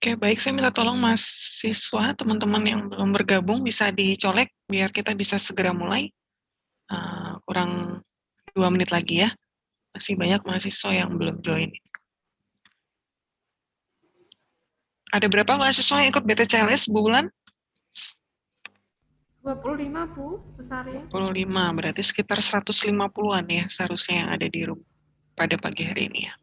Oke, baik. Saya minta tolong mahasiswa, teman-teman yang belum bergabung bisa dicolek biar kita bisa segera mulai. Kurang 2 menit lagi ya. Masih banyak mahasiswa yang belum join. Ada berapa mahasiswa yang ikut BTCLS bulan? 25 Bu, besarnya. 25, berarti sekitar 150-an ya seharusnya yang ada di room pada pagi hari ini ya.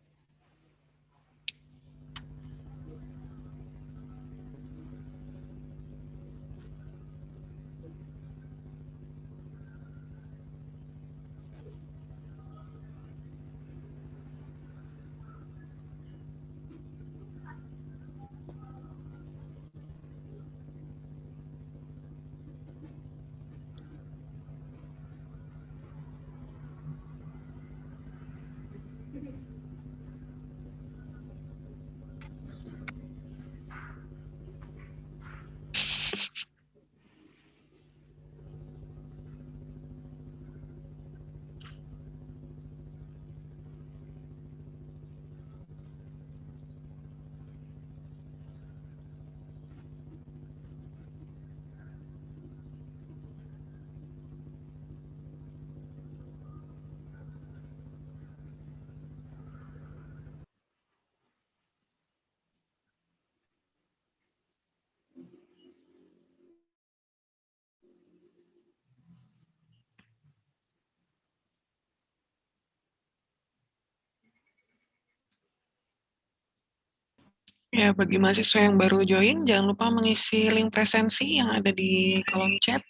Ya, bagi mahasiswa yang baru join, jangan lupa mengisi link presensi yang ada di kolom chat.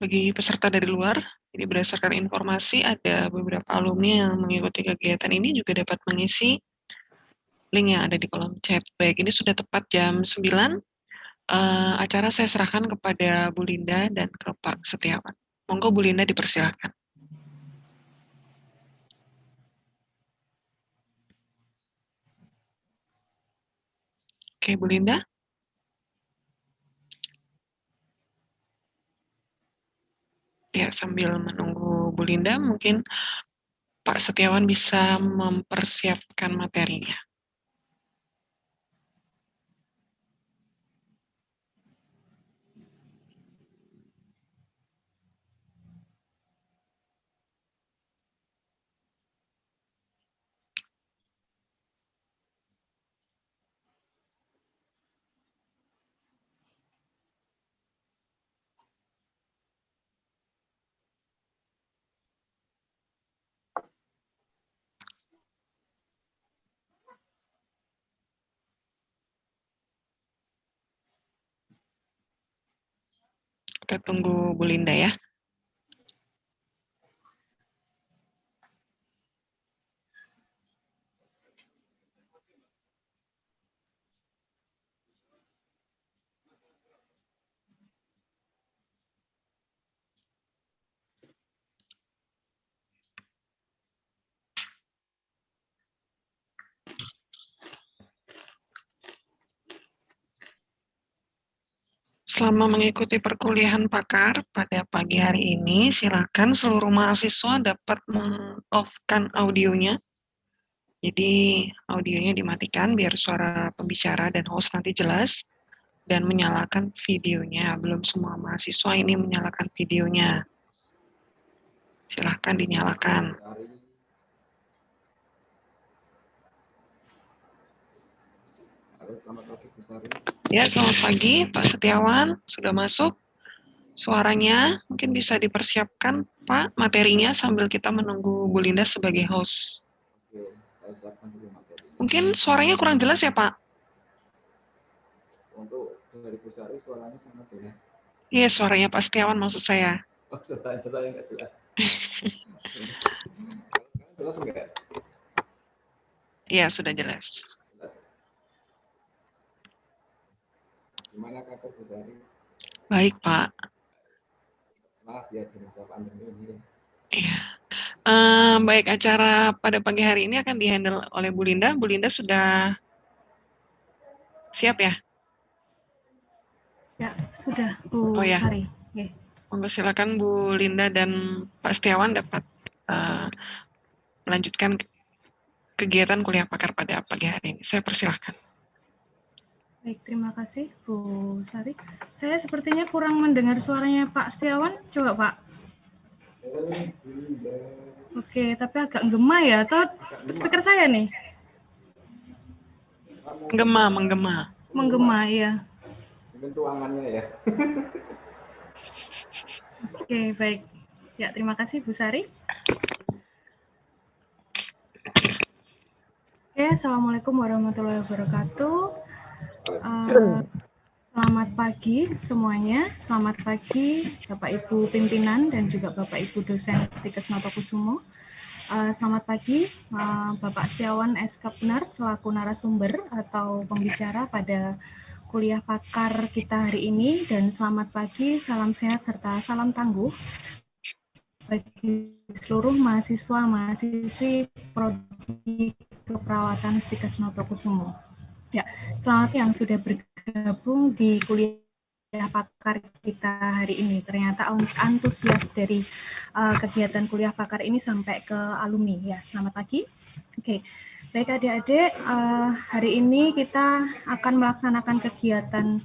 Bagi peserta dari luar, jadi berdasarkan informasi ada beberapa alumni yang mengikuti kegiatan ini juga dapat mengisi link yang ada di kolom chat. Baik, ini sudah tepat jam 9. Acara saya serahkan kepada Bu Linda dan ke Pak Setiawan. Monggo Bu Linda dipersilakan. Oke, Bu Linda. Ya, sambil menunggu Bu Linda, mungkin Pak Setiawan bisa mempersiapkan materinya. Kita tunggu Bu Linda ya. Selama mengikuti perkuliahan pakar pada pagi hari ini, silakan seluruh mahasiswa dapat meng-off-kan audionya. Jadi audionya dimatikan biar suara pembicara dan host nanti jelas, dan menyalakan videonya. Belum semua mahasiswa ini menyalakan videonya. Silahkan dinyalakan. Ya, selamat pagi Pak Setiawan, sudah masuk suaranya. Mungkin bisa dipersiapkan Pak materinya sambil kita menunggu Bu Linda sebagai host. Mungkin suaranya kurang jelas ya Pak? Untuk dari Pusari suaranya sangat jelas. Iya, suaranya Pak Setiawan maksud saya. Oh, suaranya saya nggak jelas. Jelas enggak? Iya, sudah jelas. Jelas. Gimana kabar Pusari? Baik Pak. Semangat ya di masa pandemi ini. Iya. Baik, acara pada pagi hari ini akan dihandle oleh Bu Linda. Bu Linda sudah siap ya? Ya, sudah Bu Oh ya. Sari. Okay. Monggo silakan Bu Linda dan Pak Setiawan dapat melanjutkan kegiatan kuliah pakar pada pagi hari ini. Saya persilahkan. Baik, terima kasih Bu Sari. Saya sepertinya kurang mendengar suaranya Pak Setiawan. Coba Pak. Oke, tapi agak gema ya. Atau speaker saya nih? Menggema. Menggema, ya. Mungkin ruangannya ya. Oke, baik. Ya, terima kasih Bu Sari. Oke, Assalamualaikum warahmatullahi wabarakatuh. Selamat pagi semuanya. Selamat pagi Bapak Ibu pimpinan dan juga Bapak Ibu dosen Stikes Notokusumo. Selamat pagi Bapak Setiawan Eskapner selaku narasumber atau pembicara pada kuliah pakar kita hari ini, dan selamat pagi, salam sehat serta salam tangguh bagi seluruh mahasiswa-mahasiswi Prodi Keperawatan Stikes Notokusumo. Ya, selamat yang sudah bergabung di kuliah pakar kita hari ini. Ternyata antusias dari kegiatan kuliah pakar ini sampai ke alumni. Ya, selamat pagi. Oke, baik adik-adik, hari ini kita akan melaksanakan kegiatan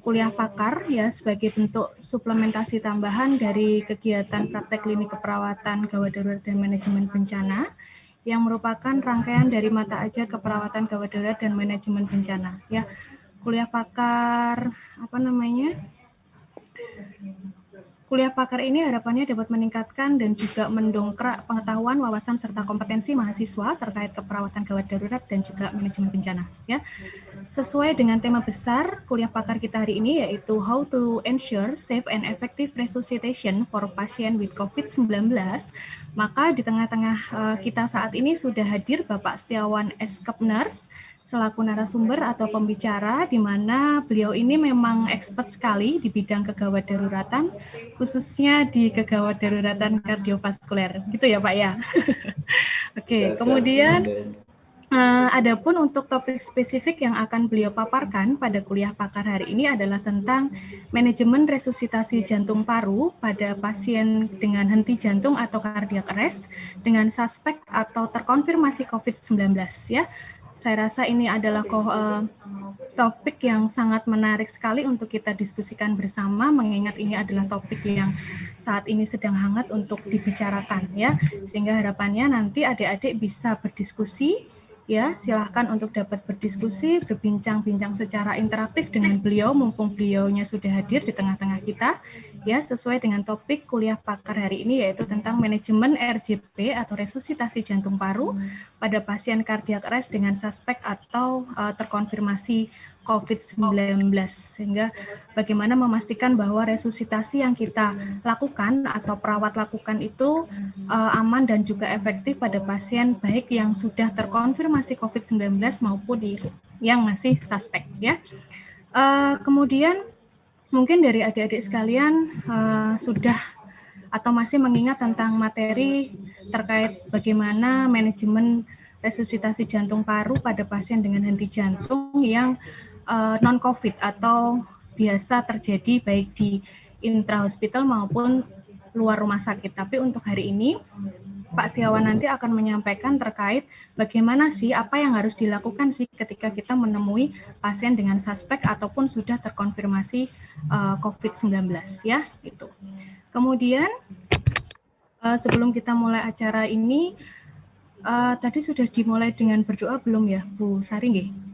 kuliah pakar ya sebagai bentuk suplementasi tambahan dari kegiatan praktek klinik keperawatan gawat darurat dan manajemen bencana yang merupakan rangkaian dari mata ajar keperawatan gawat darurat dan manajemen bencana. Ya, kuliah pakar kuliah pakar ini harapannya dapat meningkatkan dan juga mendongkrak pengetahuan, wawasan serta kompetensi mahasiswa terkait keperawatan gawat darurat dan juga manajemen bencana. Ya, sesuai dengan tema besar kuliah pakar kita hari ini, yaitu How to Ensure Safe and Effective Resuscitation for Patient with COVID-19, maka di tengah-tengah kita saat ini sudah hadir Bapak Setiawan Eskapners selaku narasumber atau pembicara, di mana beliau ini memang expert sekali di bidang kegawat daruratan, khususnya di kegawat daruratan kardiovaskuler, gitu ya Pak ya. Oke, kemudian adapun untuk topik spesifik yang akan beliau paparkan pada kuliah pakar hari ini adalah tentang manajemen resusitasi jantung paru pada pasien dengan henti jantung atau cardiac arrest dengan suspek atau terkonfirmasi COVID-19 ya. Saya rasa ini adalah topik yang sangat menarik sekali untuk kita diskusikan bersama, mengingat ini adalah topik yang saat ini sedang hangat untuk dibicarakan ya, sehingga harapannya nanti adik-adik bisa berdiskusi ya, silahkan untuk dapat berdiskusi, berbincang-bincang secara interaktif dengan beliau, mumpung beliaunya sudah hadir di tengah-tengah kita ya, sesuai dengan topik kuliah pakar hari ini, yaitu tentang manajemen RJP atau resusitasi jantung paru pada pasien cardiac arrest dengan suspek atau terkonfirmasi COVID-19, sehingga bagaimana memastikan bahwa resusitasi yang kita lakukan atau perawat lakukan itu aman dan juga efektif pada pasien baik yang sudah terkonfirmasi COVID-19 maupun yang masih suspek ya. Kemudian mungkin dari adik-adik sekalian sudah atau masih mengingat tentang materi terkait bagaimana manajemen resusitasi jantung paru pada pasien dengan henti jantung yang non-COVID atau biasa terjadi baik di intra-hospital maupun luar rumah sakit. Tapi untuk hari ini, Pak Setiawan nanti akan menyampaikan terkait bagaimana sih, apa yang harus dilakukan sih ketika kita menemui pasien dengan suspek ataupun sudah terkonfirmasi COVID-19 ya, gitu. Kemudian sebelum kita mulai acara ini, tadi sudah dimulai dengan berdoa belum ya, Bu Sari nggih?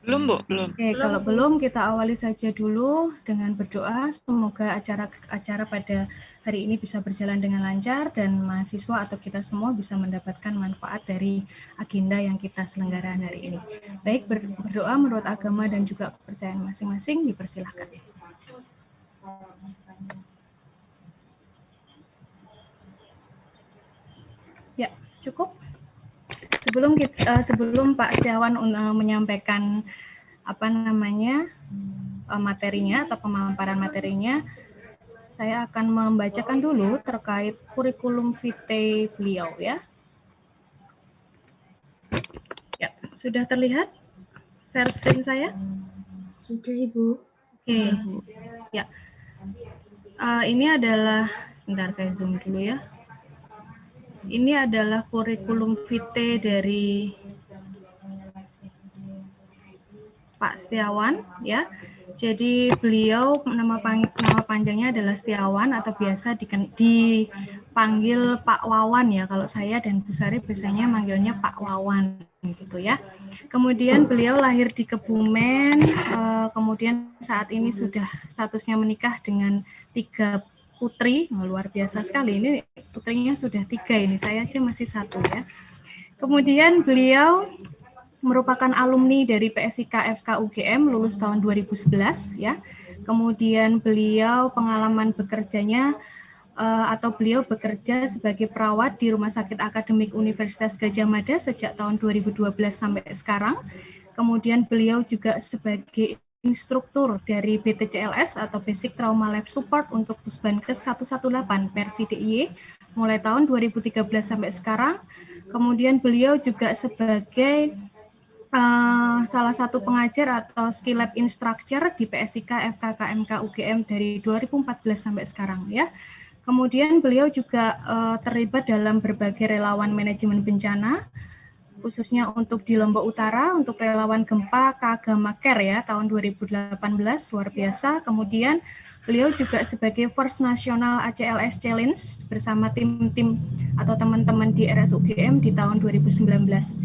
Belum, Bu, belum. Oke, kalau belum kita awali saja dulu dengan berdoa. Semoga acara pada hari ini bisa berjalan dengan lancar dan mahasiswa atau kita semua bisa mendapatkan manfaat dari agenda yang kita selenggarakan hari ini. Baik, berdoa menurut agama dan juga kepercayaan masing-masing, dipersilahkan. Ya, cukup. Sebelum Pak Setiawan menyampaikan materinya atau pemaparan materinya, saya akan membacakan dulu terkait kurikulum vitae beliau ya. Ya, sudah terlihat share screen saya? Sudah, Ibu. Oke, ya. Ini adalah, sebentar saya zoom dulu ya. Ini adalah kurikulum vitae dari Pak Setiawan, ya. Jadi beliau nama panjangnya adalah Setiawan atau biasa dipanggil Pak Wawan ya. Kalau saya dan Bu Sari biasanya manggilnya Pak Wawan gitu ya. Kemudian beliau lahir di Kebumen, kemudian saat ini sudah statusnya menikah dengan 3 putri, luar biasa sekali. Ini putrinya sudah 3 ini, saya aja masih 1 ya. Kemudian beliau merupakan alumni dari PSIK FK UGM lulus tahun 2011 ya. Kemudian beliau pengalaman bekerjanya atau beliau bekerja sebagai perawat di Rumah Sakit Akademik Universitas Gadjah Mada sejak tahun 2012 sampai sekarang. Kemudian beliau juga sebagai instruktur dari BTCLS atau Basic Trauma Life Support untuk Pusbankes 118 versi DIY mulai tahun 2013 sampai sekarang. Kemudian beliau juga sebagai salah satu pengajar atau skill lab instructor di PSIK FKKMK UGM dari 2014 sampai sekarang ya. Kemudian beliau juga terlibat dalam berbagai relawan manajemen bencana, khususnya untuk di Lombok Utara, untuk relawan gempa Kagama Care ya, tahun 2018, luar biasa. Kemudian beliau juga sebagai First National ACLS Challenge bersama tim-tim atau teman-teman di RSUGM di tahun 2019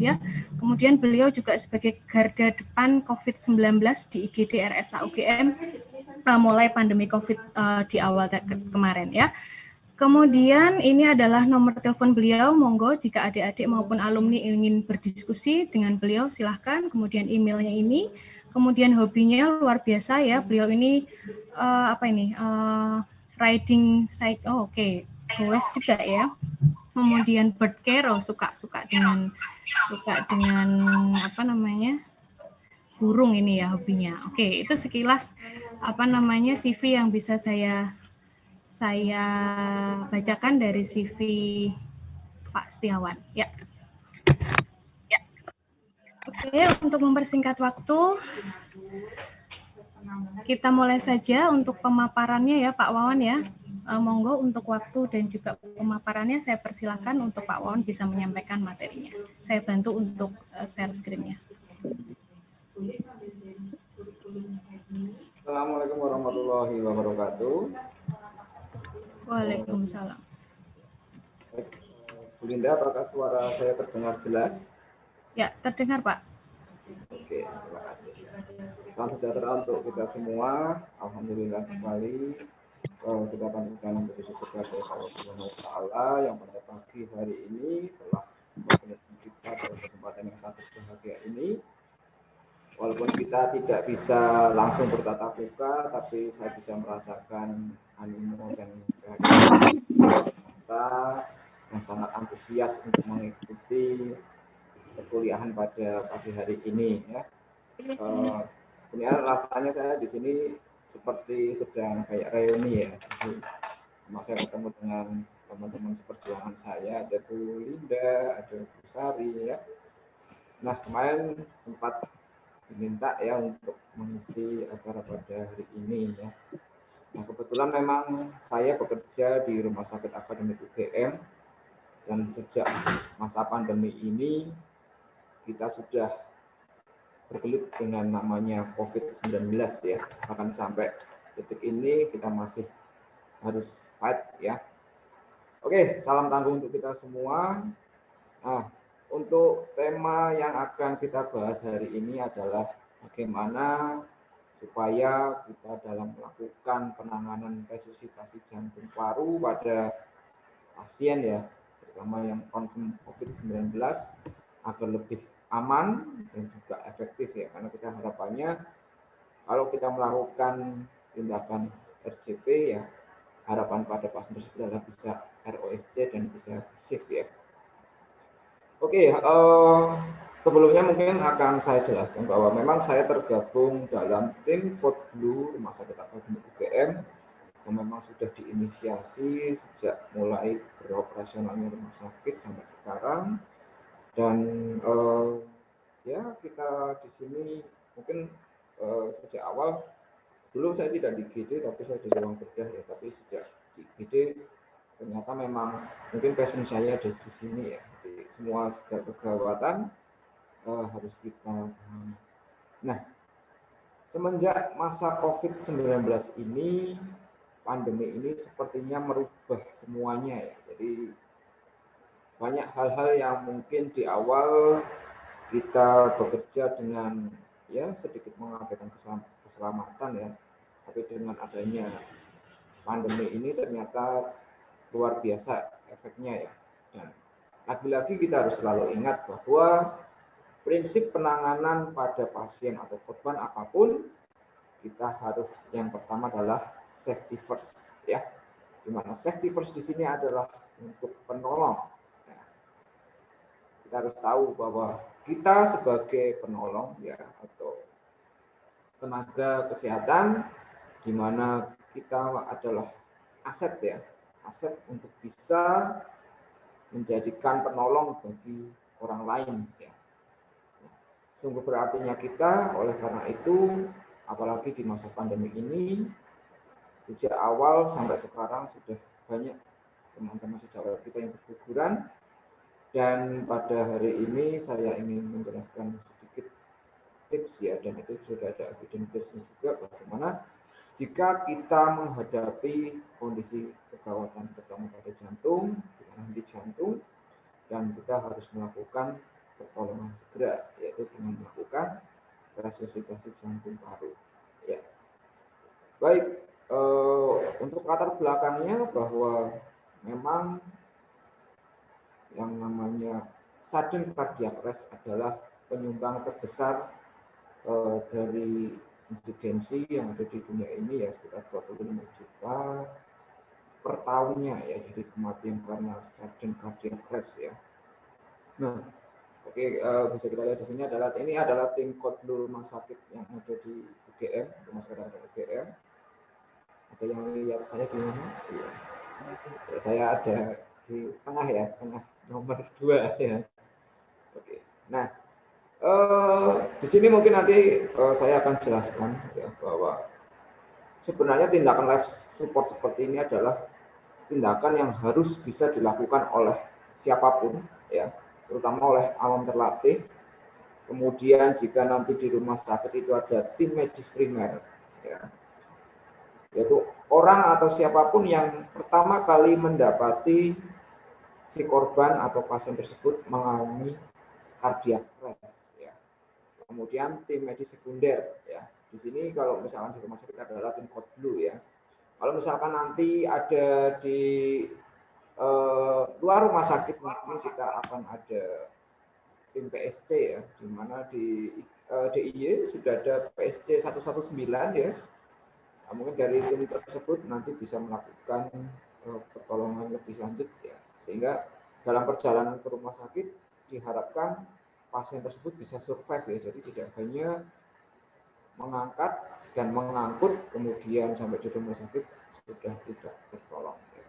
ya. Kemudian beliau juga sebagai garda depan COVID-19 di IGD RSA UGM mulai pandemi COVID di awal kemarin ya. Kemudian ini adalah nomor telepon beliau, monggo jika adik-adik maupun alumni ingin berdiskusi dengan beliau silahkan. Kemudian emailnya ini, kemudian hobinya luar biasa ya, beliau ini riding cycle, oke, goes juga ya. Kemudian bird care, suka dengan burung ini ya hobinya. Oke, itu sekilas CV yang bisa saya bacakan dari CV Pak Setiawan. Ya. Oke, untuk mempersingkat waktu, kita mulai saja untuk pemaparannya ya Pak Wawan ya. Monggo untuk waktu dan juga pemaparannya saya persilakan untuk Pak Wawan bisa menyampaikan materinya. Saya bantu untuk share screen-nya. Assalamualaikum warahmatullahi wabarakatuh. Waalaikumsalam. Bu Linda, apakah suara saya terdengar jelas? Ya, terdengar Pak. Oke, terima kasih. Salam sejahtera untuk kita semua. Alhamdulillah sekali. Kita panjatkan puji syukur kepada Allah Subhanahu wa Ta'ala yang pada pagi hari ini telah mempertemukan kita dalam kesempatan yang sangat berbahagia ini. Walaupun kita tidak bisa langsung bertatap muka, tapi saya bisa merasakan animo dan kehadiran kita yang sangat antusias untuk mengikuti perkuliahan pada pagi hari ini. Ya. Sebenarnya rasanya saya di sini seperti sedang kayak reuni ya. Jadi, saya ketemu dengan teman-teman seperjuangan saya, ada Bu Linda, ada Bu Sari ya. Nah kemarin sempat diminta ya untuk mengisi acara pada hari ini ya. Nah kebetulan memang saya bekerja di Rumah Sakit Akademik UGM dan sejak masa pandemi ini kita sudah bergelut dengan namanya COVID-19 ya. Bahkan sampai detik ini kita masih harus fight ya. Oke, salam tangguh untuk kita semua. Nah, untuk tema yang akan kita bahas hari ini adalah bagaimana supaya kita dalam melakukan penanganan resusitasi jantung paru pada pasien ya, terutama yang confirm COVID-19 agar lebih aman dan juga efektif ya, karena kita harapannya kalau kita melakukan tindakan RCP ya, harapan pada pasien tersebut adalah bisa ROSC dan bisa safe ya. Oke, sebelumnya mungkin akan saya jelaskan bahwa memang saya tergabung dalam tim Code Blue Rumah Sakit Akademik UGM yang memang sudah diinisiasi sejak mulai beroperasionalnya rumah sakit sampai sekarang. Dan ya kita di sini mungkin sejak awal dulu saya tidak di IGD tapi saya di ruang bedah ya, tapi sejak di IGD ternyata memang mungkin passion saya ada di sini ya. Jadi semua segala kegawatan harus kita. Nah, semenjak masa COVID-19 ini, pandemi ini sepertinya merubah semuanya ya. Jadi banyak hal-hal yang mungkin di awal kita bekerja dengan ya sedikit mengabaikan keselamatan ya, tapi dengan adanya pandemi ini ternyata luar biasa efeknya ya. Dan lagi-lagi kita harus selalu ingat bahwa prinsip penanganan pada pasien atau korban apapun, kita harus yang pertama adalah safety first ya. Di mana safety first di sini adalah untuk penolong. Ya. Kita harus tahu bahwa kita sebagai penolong ya atau tenaga kesehatan, di mana kita adalah aset ya, aset untuk bisa menjadikan penolong bagi orang lain ya. Sungguh berartinya kita, oleh karena itu, apalagi di masa pandemi ini, sejak awal sampai sekarang sudah banyak teman-teman sejawat kita yang berguguran, dan pada hari ini saya ingin menjelaskan sedikit tips ya, dan itu sudah ada evidence-nya juga bagaimana jika kita menghadapi kondisi kegawatan terutama pada jantung, henti jantung, dan kita harus melakukan pertolongan segera, yaitu dengan melakukan resusitasi jantung paru. Ya. Baik, untuk latar belakangnya bahwa memang yang namanya sudden cardiac arrest adalah penyumbang terbesar dari insidensi yang ada di dunia ini ya, sekitar 25 juta per tahunnya ya, jadi kematian karena sudden cardiac arrest ya. Nah, oke, bisa kita lihat di sini adalah ini adalah tim kodlu rumah sakit yang ada di UGM, rumah sakit ada UGM. Ada yang lihat saya di mana? Iya. Ya, saya ada di tengah ya, tengah nomor 2 ya. Oke. Nah, di sini mungkin nanti saya akan jelaskan ya bahwa sebenarnya tindakan life support seperti ini adalah tindakan yang harus bisa dilakukan oleh siapapun ya, terutama oleh awam terlatih. Kemudian jika nanti di rumah sakit itu ada tim medis primer ya, yaitu orang atau siapapun yang pertama kali mendapati si korban atau pasien tersebut mengalami cardiac arrest ya. Kemudian tim medis sekunder ya. Di sini kalau misalkan di rumah sakit adalah tim kodlu ya. Kalau misalkan nanti ada di luar rumah sakit, mungkin kita akan ada tim PSC ya, di mana di DIY sudah ada PSC 119 ya. Nah, mungkin dari tim tersebut nanti bisa melakukan pertolongan lebih lanjut ya, sehingga dalam perjalanan ke rumah sakit diharapkan pasien tersebut bisa survive ya, jadi tidak hanya mengangkat dan mengangkut kemudian sampai di rumah sakit sudah tidak tertolong ya.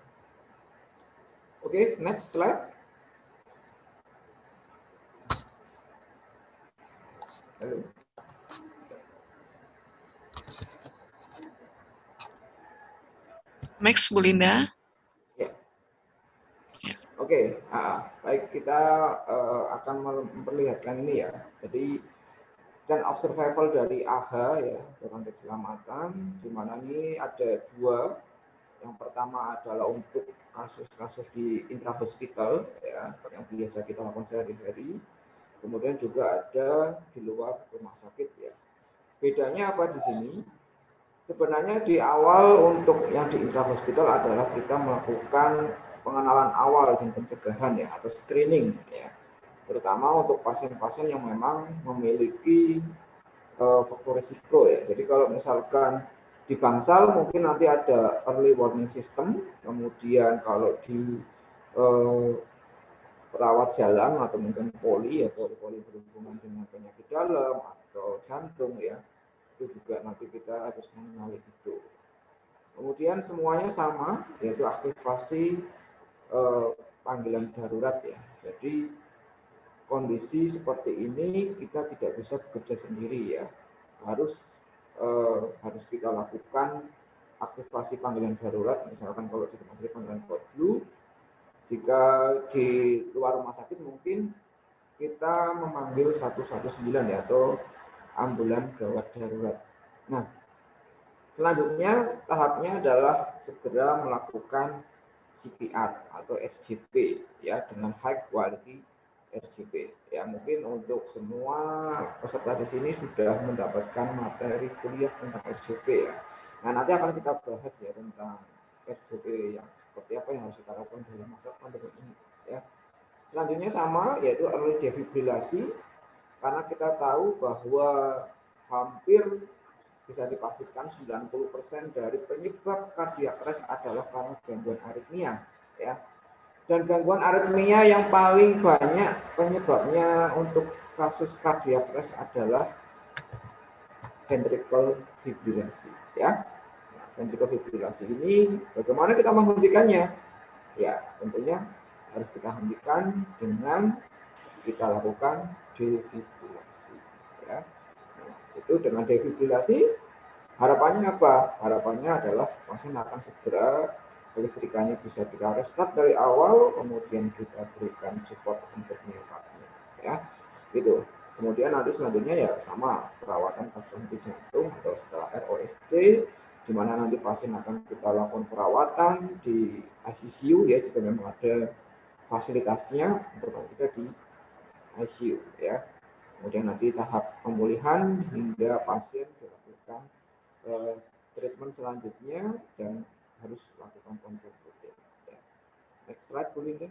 Oke, next slide. Halo. Next, Bu Linda. Ya. Oke, baik, kita akan memperlihatkan ini ya. Jadi chain of survival dari AHA ya, dalam keselamatan, di mana ini ada 2. Yang pertama adalah untuk kasus-kasus di intrahospital ya, yang biasa kita lakukan sehari-hari. Kemudian juga ada di luar rumah sakit ya. Bedanya apa di sini? Sebenarnya di awal untuk yang di intrahospital adalah kita melakukan pengenalan awal dan pencegahan ya, atau screening ya, terutama untuk pasien-pasien yang memang memiliki faktor risiko ya. Jadi kalau misalkan di bangsal mungkin nanti ada early warning system, kemudian kalau di perawat jalan atau mungkin poli ya, poli berhubungan dengan penyakit dalam atau jantung ya, itu juga nanti kita harus mengenali itu. Kemudian semuanya sama, yaitu aktivasi panggilan darurat ya. Jadi kondisi seperti ini kita tidak bisa bekerja sendiri ya, harus kita lakukan aktivasi panggilan darurat, misalkan kalau di rumah sakit panggilan code blue, jika di luar rumah sakit mungkin kita memanggil 119 ya, atau ambulan gawat darurat. Nah, selanjutnya tahapnya adalah segera melakukan CPR atau RJP ya, dengan high quality RJP. Ya, mungkin untuk semua peserta di sini sudah mendapatkan materi kuliah tentang RJP ya. Nah, nanti akan kita bahas ya tentang RJP yang seperti apa yang harus kita lakukan dalam masa pandemi ini ya. Selanjutnya sama, yaitu early defibrilasi, karena kita tahu bahwa hampir bisa dipastikan 90% dari penyebab kardiak arrest adalah karena gangguan aritmia ya. Dan gangguan aritmia yang paling banyak penyebabnya untuk kasus kardiak arrest adalah ventricular fibrilasi ya. Nah, ventricular fibrilasi ini bagaimana kita menghentikannya? Ya, tentunya harus kita hentikan dengan kita lakukan defibrilasi ya. Nah, itu dengan defibrilasi harapannya apa? Harapannya adalah pasien akan segera kelistrikannya bisa kita restart dari awal, kemudian kita berikan support untuk miokardnya ya. Gitu. Kemudian nanti selanjutnya ya sama perawatan pasien di jantung atau setelah ROSC, di mana nanti pasien akan kita lakukan perawatan di ICU ya, jika memang ada fasilitasnya untuk kita di ICU ya. Kemudian nanti tahap pemulihan hingga pasien dilakukan treatment selanjutnya dan harus lakukan kontrol rutin. Ya. Next slide, Bu Linda.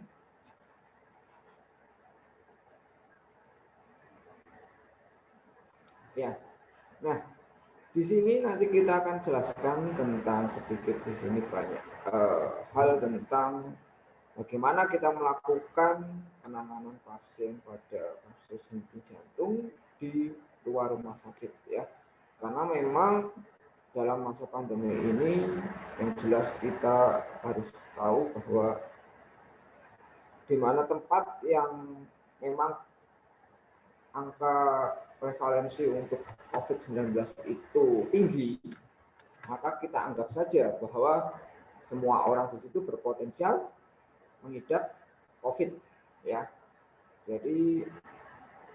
Ya. Nah, di sini nanti kita akan jelaskan tentang sedikit di sini banyak hal tentang bagaimana kita melakukan penanganan pasien pada kasus henti jantung di luar rumah sakit ya. Karena memang dalam masa pandemi ini yang jelas kita harus tahu bahwa di mana tempat yang memang angka prevalensi untuk COVID-19 itu tinggi, maka kita anggap saja bahwa semua orang di situ berpotensial mengidap COVID ya. Jadi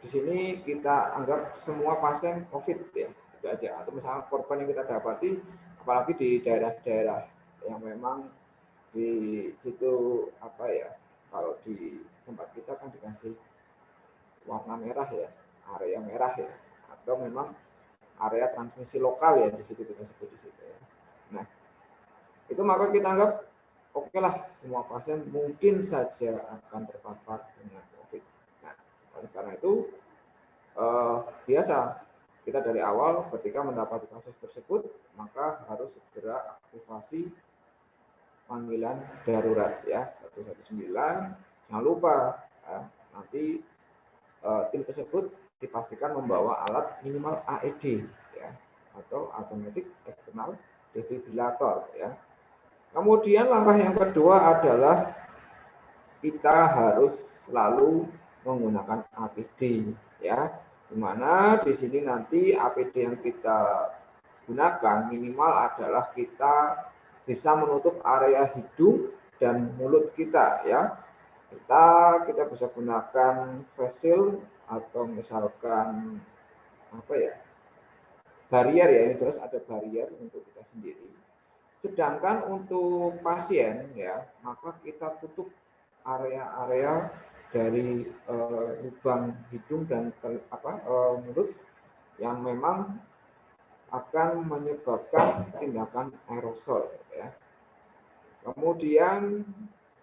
di sini kita anggap semua pasien COVID ya, itu aja. Atau misalnya korban yang kita dapati, apalagi di daerah-daerah yang memang di situ apa ya, kalau di tempat kita kan dikasih warna merah ya, area merah ya, atau memang area transmisi lokal ya, di situ kita sebut di situ ya. Nah, itu maka kita anggap oke lah, semua pasien mungkin saja akan terpapar dengan COVID. Nah, oleh karena itu biasa kita dari awal ketika mendapati kasus tersebut, maka harus segera aktivasi panggilan darurat ya 119. Jangan lupa ya, nanti tim tersebut dipastikan membawa alat minimal AED ya, atau automatic external defibrillator ya. Kemudian langkah yang kedua adalah kita harus selalu menggunakan APD ya, dimana di sini nanti APD yang kita gunakan minimal adalah kita bisa menutup area hidung dan mulut kita ya. Kita bisa gunakan face shield atau misalkan apa ya, barrier ya, yang jelas ada barrier untuk kita sendiri. Sedangkan untuk pasien ya, maka kita tutup area-area dari lubang hidung dan mulut yang memang akan menyebabkan tindakan aerosol ya. Kemudian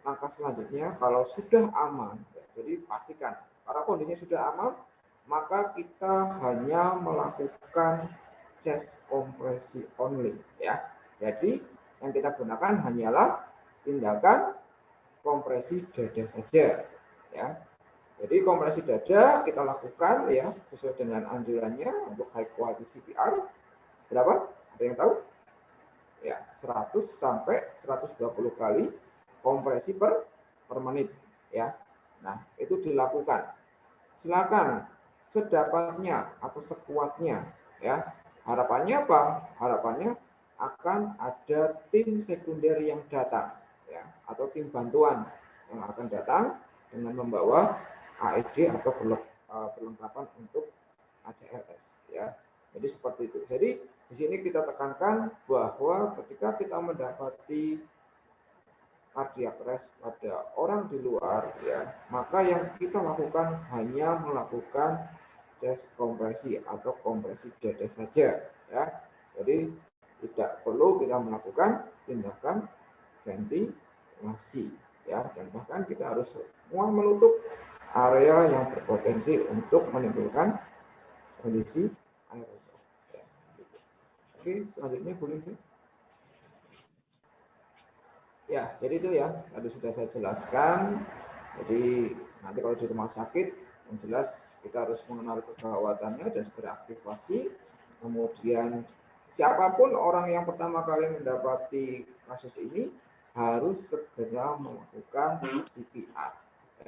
langkah selanjutnya kalau sudah aman, ya, jadi pastikan kalau kondisinya sudah aman, maka kita hanya melakukan chest kompresi only ya. Jadi yang kita gunakan hanyalah tindakan kompresi dada saja ya. Jadi kompresi dada kita lakukan ya sesuai dengan anjurannya untuk high quality CPR. Berapa? Ada yang tahu? Ya, 100 sampai 120 kali kompresi per menit ya. Nah, itu dilakukan. Silakan sedapatnya atau sekuatnya ya. Harapannya apa? Harapannya akan ada tim sekunder yang datang, ya, atau tim bantuan yang akan datang dengan membawa AED atau perlengkapan untuk ACLS, ya. Jadi seperti itu. Jadi di sini kita tekankan bahwa ketika kita mendapati cardiac arrest pada orang di luar, ya, maka yang kita lakukan hanya melakukan chest kompresi atau kompresi dada saja, ya. Jadi tidak perlu kita melakukan tindakan ventilasi, ya, dan bahkan kita harus semua menutup area yang berpotensi untuk menimbulkan kondisi aerosol. Ya. Oke, selanjutnya boleh. Ya, jadi itu ya, tadi sudah saya jelaskan. Jadi nanti kalau di rumah sakit, yang jelas kita harus mengenal kegawatannya dan segera aktivasi. Kemudian siapapun orang yang pertama kali mendapati kasus ini harus segera melakukan CPR,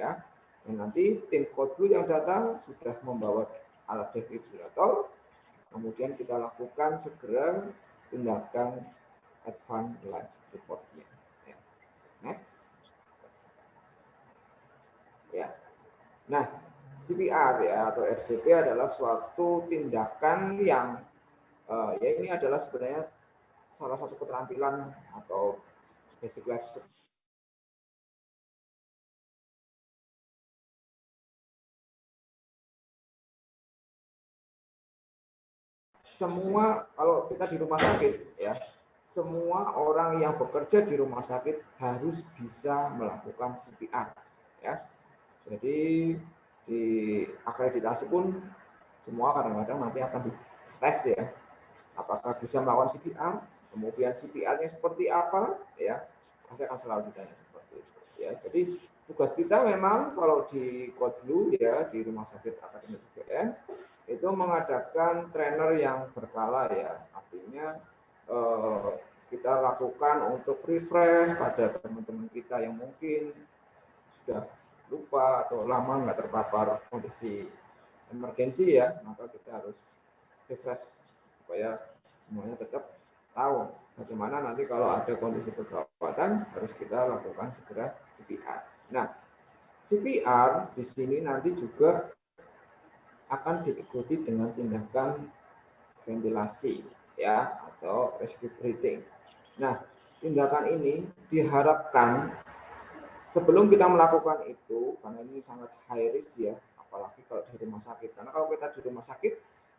ya. Dan nanti tim Kodlu yang datang sudah membawa alat defibrilator. Kemudian kita lakukan segera tindakan advance life support-nya. Next. Ya. Nah, CPR ya atau RCP adalah suatu tindakan yang ya ini adalah sebenarnya salah satu keterampilan atau basic life support. Semua kalau kita di rumah sakit ya, semua orang yang bekerja di rumah sakit harus bisa melakukan CPR ya. Jadi di akreditasi pun semua kadang-kadang nanti akan dites ya, apakah bisa melakukan CPR, kemudian CPR-nya seperti apa ya, pasti akan selalu ditanya seperti itu ya. Jadi tugas kita memang kalau di Kodlu ya, di Rumah Sakit Akademi UGM itu mengadakan trainer yang berkala ya, artinya kita lakukan untuk refresh pada teman-teman kita yang mungkin sudah lupa atau lama nggak terpapar kondisi emergensi ya, maka kita harus refresh supaya semuanya tetap tahu bagaimana nanti kalau ada kondisi kegawatan harus kita lakukan segera CPR. Nah, CPR di sini nanti juga akan diikuti dengan tindakan ventilasi ya atau rescue breathing. Nah, tindakan ini diharapkan sebelum kita melakukan itu, karena ini sangat high risk ya, apalagi kalau di rumah sakit. Karena kalau kita di rumah sakit,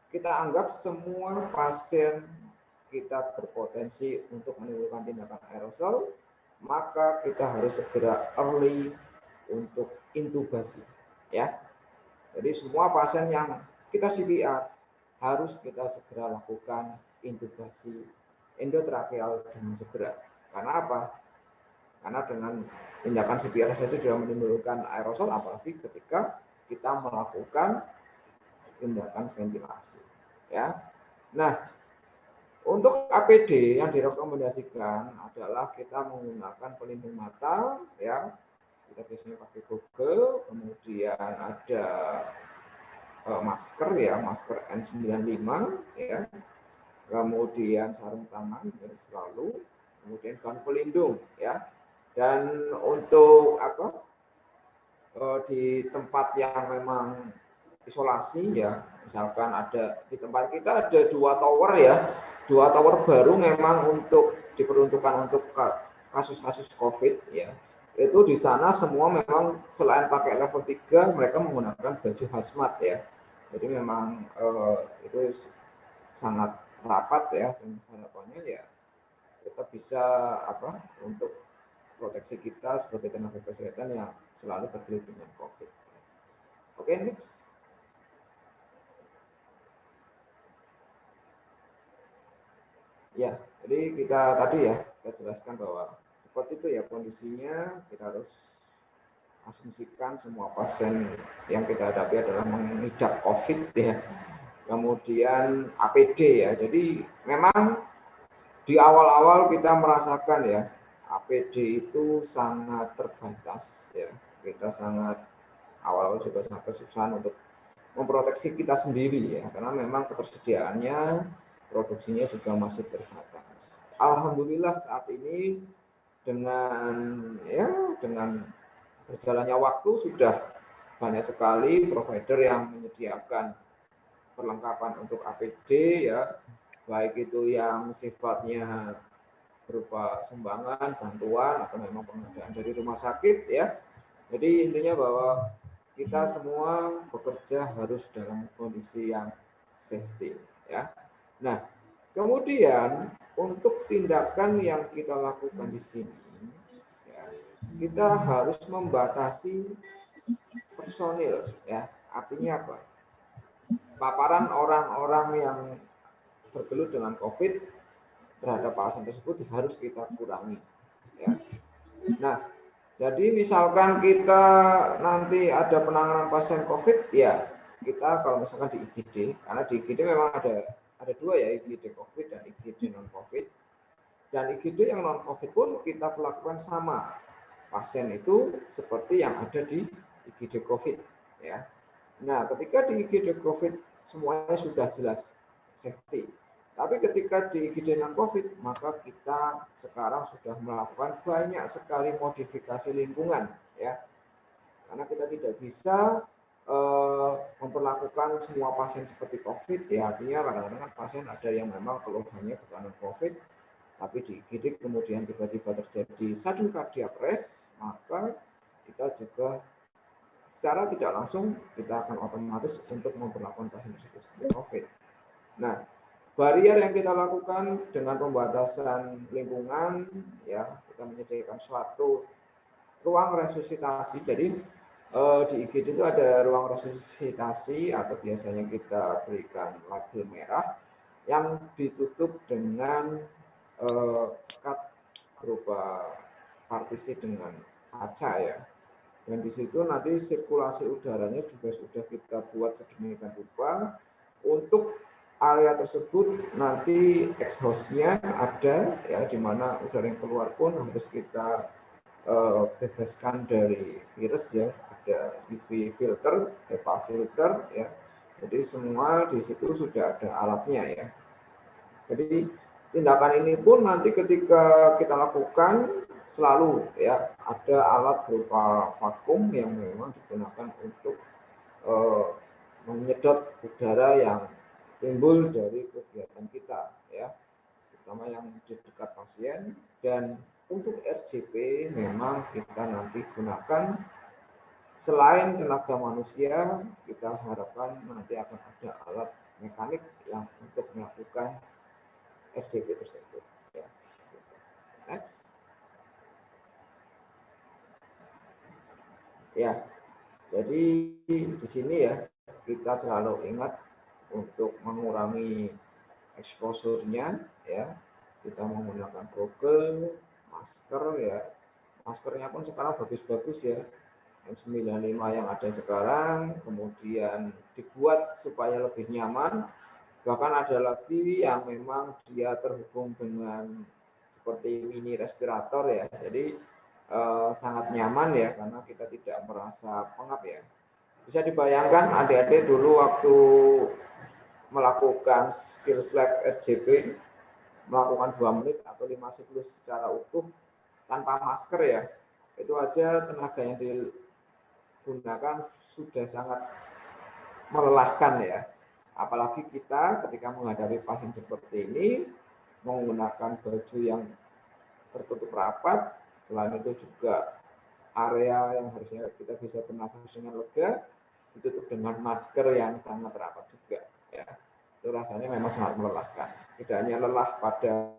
kita anggap semua pasien kita berpotensi untuk menimbulkan tindakan aerosol, maka kita harus segera early untuk intubasi ya. Jadi semua pasien yang kita CPR harus kita segera lakukan intubasi endotrakeal dengan segera. Karena apa? Karena dengan tindakan CPR saja sudah menimbulkan aerosol, apalagi ketika kita melakukan tindakan ventilasi. Ya. Nah, untuk APD yang direkomendasikan adalah kita menggunakan pelindung mata, ya. Kita biasanya pakai Google, kemudian ada masker ya, masker N95 ya. Kemudian sarung tangan ya, selalu, kemudian gaun pelindung ya. Dan untuk apa? Di tempat yang memang isolasi ya, misalkan ada di tempat kita ada 2 tower ya, 2 tower baru memang untuk diperuntukkan untuk kasus-kasus COVID ya. Itu di sana semua memang selain pakai level 3 mereka menggunakan baju hazmat ya. Jadi memang itu sangat rapat ya, dan harapannya ya kita bisa apa untuk proteksi kita sebagai tenaga kesehatan yang selalu peduli dengan COVID. Oke, next. Ya, jadi kita tadi ya, kita jelaskan bahwa seperti itu ya kondisinya, kita harus asumsikan semua pasien yang kita hadapi adalah mengidap COVID ya. Kemudian APD ya, jadi memang di awal-awal kita merasakan ya, APD itu sangat terbatas ya. Kita sangat awal-awal juga sangat kesusahan untuk memproteksi kita sendiri ya, karena memang ketersediaannya, produksinya juga masih terbatas alhamdulillah saat ini dengan berjalannya waktu sudah banyak sekali provider yang menyediakan perlengkapan untuk APD ya, baik itu yang sifatnya berupa sumbangan, bantuan atau memang pengadaan dari rumah sakit ya. Jadi intinya bahwa kita semua bekerja harus dalam kondisi yang safety ya. Nah, kemudian untuk tindakan yang kita lakukan di sini ya, kita harus membatasi personil ya. Artinya apa? Paparan orang-orang yang bergelut dengan COVID terhadap pasien tersebut harus kita kurangi ya. Nah, jadi misalkan kita nanti ada penanganan pasien COVID, ya kita kalau misalkan di IGD, karena di IGD memang ada dua ya, IGD COVID dan IGD non COVID. Dan IGD yang non COVID pun kita perlakukan sama pasien itu seperti yang ada di IGD COVID ya. Nah, ketika di IGD COVID semuanya sudah jelas safety. Tapi ketika di IGD non-COVID, maka kita sekarang sudah melakukan banyak sekali modifikasi lingkungan, ya. Karena kita tidak bisa memperlakukan semua pasien seperti COVID, ya. Artinya kadang-kadang pasien ada yang memang keluhannya bukan non-COVID, tapi di IGD kemudian tiba-tiba terjadi sudden cardiac arrest, maka kita juga secara tidak langsung kita akan otomatis untuk memperlakukan pasien tersebut seperti COVID. Nah, barier yang kita lakukan dengan pembatasan lingkungan, ya kita menyediakan suatu ruang resusitasi. Jadi di IGD itu ada ruang resusitasi atau biasanya kita berikan label merah yang ditutup dengan sekat berupa partisi dengan kaca ya. Dan di situ nanti sirkulasi udaranya juga sudah kita buat sedemikian rupa untuk area tersebut nanti exhaust-nya ada ya, di mana udara yang keluar pun harus kita bebaskan dari virus ya, ada UV filter, HEPA filter ya. Jadi semua di situ sudah ada alatnya ya. Jadi tindakan ini pun nanti ketika kita lakukan selalu ya ada alat berupa vakum yang memang digunakan untuk menyedot udara yang timbul dari kegiatan kita ya, terutama yang di dekat pasien. Dan untuk RJP memang kita nanti gunakan selain tenaga manusia, kita harapkan nanti akan ada alat mekanik yang untuk melakukan RJP tersebut ya. Next ya, jadi di sini ya kita selalu ingat untuk mengurangi exposure-nya ya, kita menggunakan goggle, masker ya. Maskernya pun sekarang bagus-bagus ya, N95 yang ada sekarang, kemudian dibuat supaya lebih nyaman. Bahkan ada lagi yang memang dia terhubung dengan seperti mini respirator ya, jadi sangat nyaman ya, karena kita tidak merasa pengap ya. Bisa dibayangkan adik-adik dulu waktu melakukan skill lab RJP, melakukan 2 menit atau 5 siklus secara utuh tanpa masker ya, itu aja tenaga yang digunakan sudah sangat melelahkan ya. Apalagi kita ketika menghadapi pasien seperti ini menggunakan baju yang tertutup rapat, selain itu juga area yang harusnya kita bisa bernafas dengan lega ditutup dengan masker yang sangat rapat juga ya. Itu rasanya memang sangat melelahkan. Tidak hanya lelah pada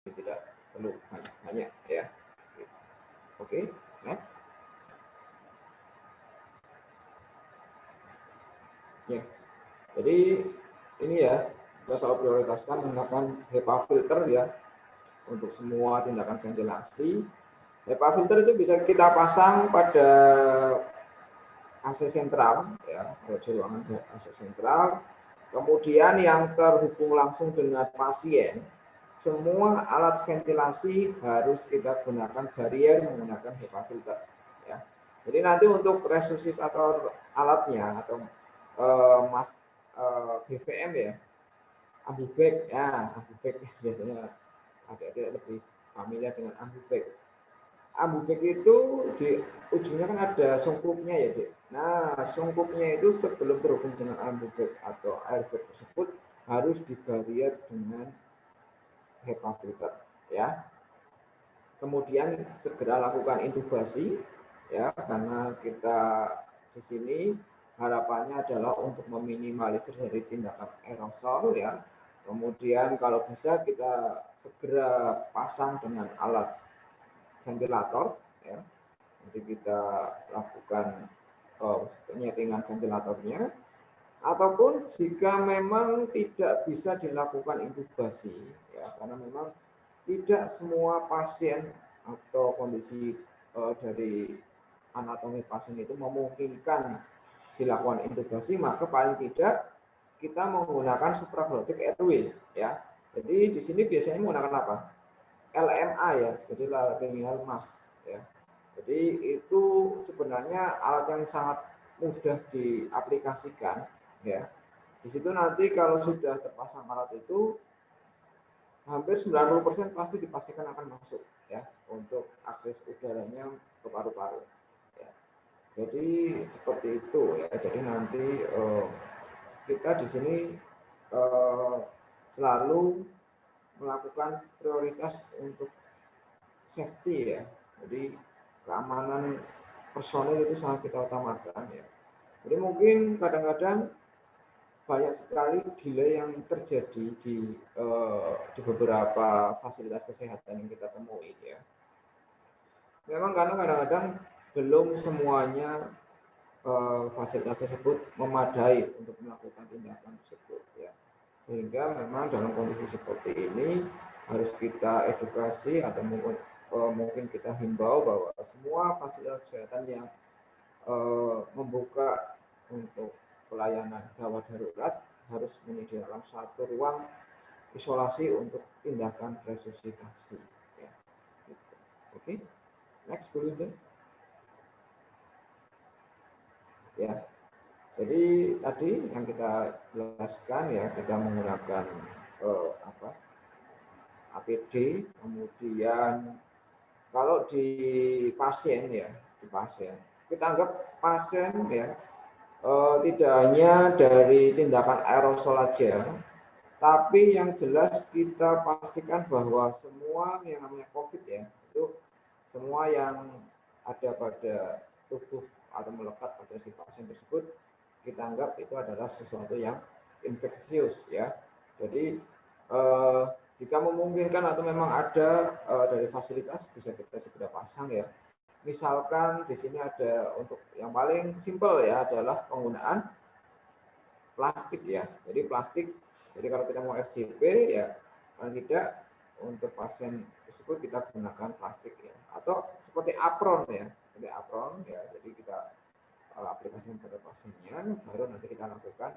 tidak perlu banyak-banyak ya. Oke, next. Ya, jadi ini ya, kita selalu prioritaskan menggunakan HEPA filter ya untuk semua tindakan ventilasi. HEPA filter itu bisa kita pasang pada AC sentral ya, pada ruangan AC sentral. Kemudian yang terhubung langsung dengan pasien semua alat ventilasi harus kita gunakan barrier menggunakan HEPA filter. Ya. Jadi nanti untuk resusitator alatnya atau BVM ya, ambubag ya, ambubag biasanya adik-adik lebih familiar dengan ambubag. Ambubag itu di ujungnya kan ada sungkupnya ya, Dek. Nah, sungkupnya itu sebelum terhubung dengan ambubag atau airbag tersebut harus dibarier dengan HEPA filter ya. Kemudian segera lakukan intubasi ya, karena kita di sini harapannya adalah untuk meminimalisir dari tindakan aerosol ya. Kemudian kalau bisa kita segera pasang dengan alat ventilator ya. Jadi kita lakukan penyetingan ventilatornya, ataupun jika memang tidak bisa dilakukan intubasi ya, karena memang tidak semua pasien atau kondisi dari anatomi pasien itu memungkinkan dilakukan intubasi, maka paling tidak kita menggunakan supraglotik airway ya. Jadi di sini biasanya menggunakan apa? LMA ya, jadi laryngeal mask ya. Jadi itu sebenarnya alat yang sangat mudah diaplikasikan ya. Di situ nanti kalau sudah terpasang alat itu hampir 90% pasti dipastikan akan masuk ya untuk akses udaranya ke paru-paru. Ya. Jadi seperti itu ya. Jadi nanti kita di sini selalu melakukan prioritas untuk safety ya. Jadi keamanan personil itu sangat kita utamakan ya. Jadi mungkin kadang-kadang banyak sekali delay yang terjadi di beberapa fasilitas kesehatan yang kita temui ya. Memang karena kadang-kadang belum semuanya fasilitas tersebut memadai untuk melakukan tindakan tersebut ya. Sehingga memang dalam kondisi seperti ini harus kita edukasi atau mungkin kita himbau bahwa semua fasilitas kesehatan yang membuka untuk pelayanan gawat darurat harus menyediakan satu ruang isolasi untuk tindakan resusitasi. Ya. Oke, next Bu Linda. Ya. Jadi tadi yang kita jelaskan ya, kita menggunakan APD, kemudian kalau di pasien ya, kita anggap pasien ya tidak hanya dari tindakan aerosol saja, tapi yang jelas kita pastikan bahwa semua yang namanya COVID ya, itu semua yang ada pada tubuh atau melekat pada si pasien tersebut, kita anggap itu adalah sesuatu yang infeksius ya. Jadi jika memungkinkan atau memang ada dari fasilitas bisa kita segera pasang ya. Misalkan di sini ada untuk yang paling simpel ya adalah penggunaan plastik ya. Jadi plastik. Jadi kalau kita mau RJP ya paling tidak untuk pasien tersebut kita gunakan plastik ya. Atau seperti apron ya, Jadi kita aplikasikan pada pasiennya, baru nanti kita lakukan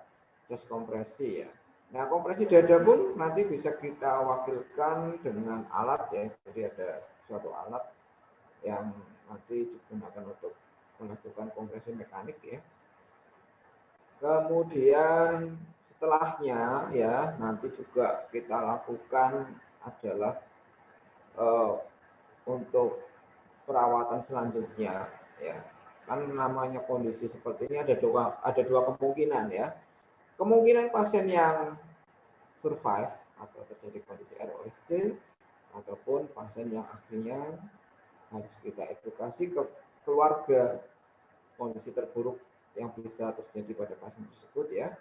jas kompresi ya. Nah, kompresi dada pun nanti bisa kita wakilkan dengan alat ya. Jadi ada suatu alat yang nanti digunakan untuk melakukan kompresi mekanik ya. Kemudian setelahnya ya nanti juga kita lakukan adalah untuk perawatan selanjutnya ya. Kan namanya kondisi seperti ini ada dua kemungkinan ya. Kemungkinan pasien yang survive atau terjadi kondisi ROSC ataupun pasien yang akhirnya harus kita edukasi ke keluarga kondisi terburuk yang bisa terjadi pada pasien tersebut ya.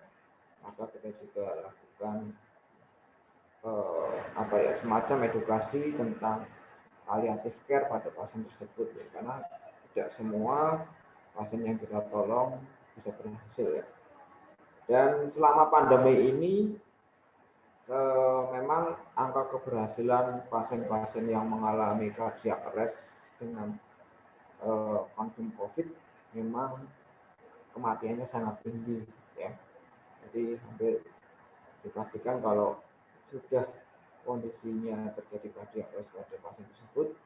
Maka kita juga lakukan semacam edukasi tentang palliative care pada pasien tersebut ya. Karena tidak semua pasien yang kita tolong bisa berhasil ya. Dan selama pandemi ini memang angka keberhasilan pasien-pasien yang mengalami cardiac arrest dengan confirmed COVID memang kematiannya sangat tinggi ya. Jadi hampir dipastikan kalau sudah kondisinya terjadi cardiac arrest pada pasien tersebut,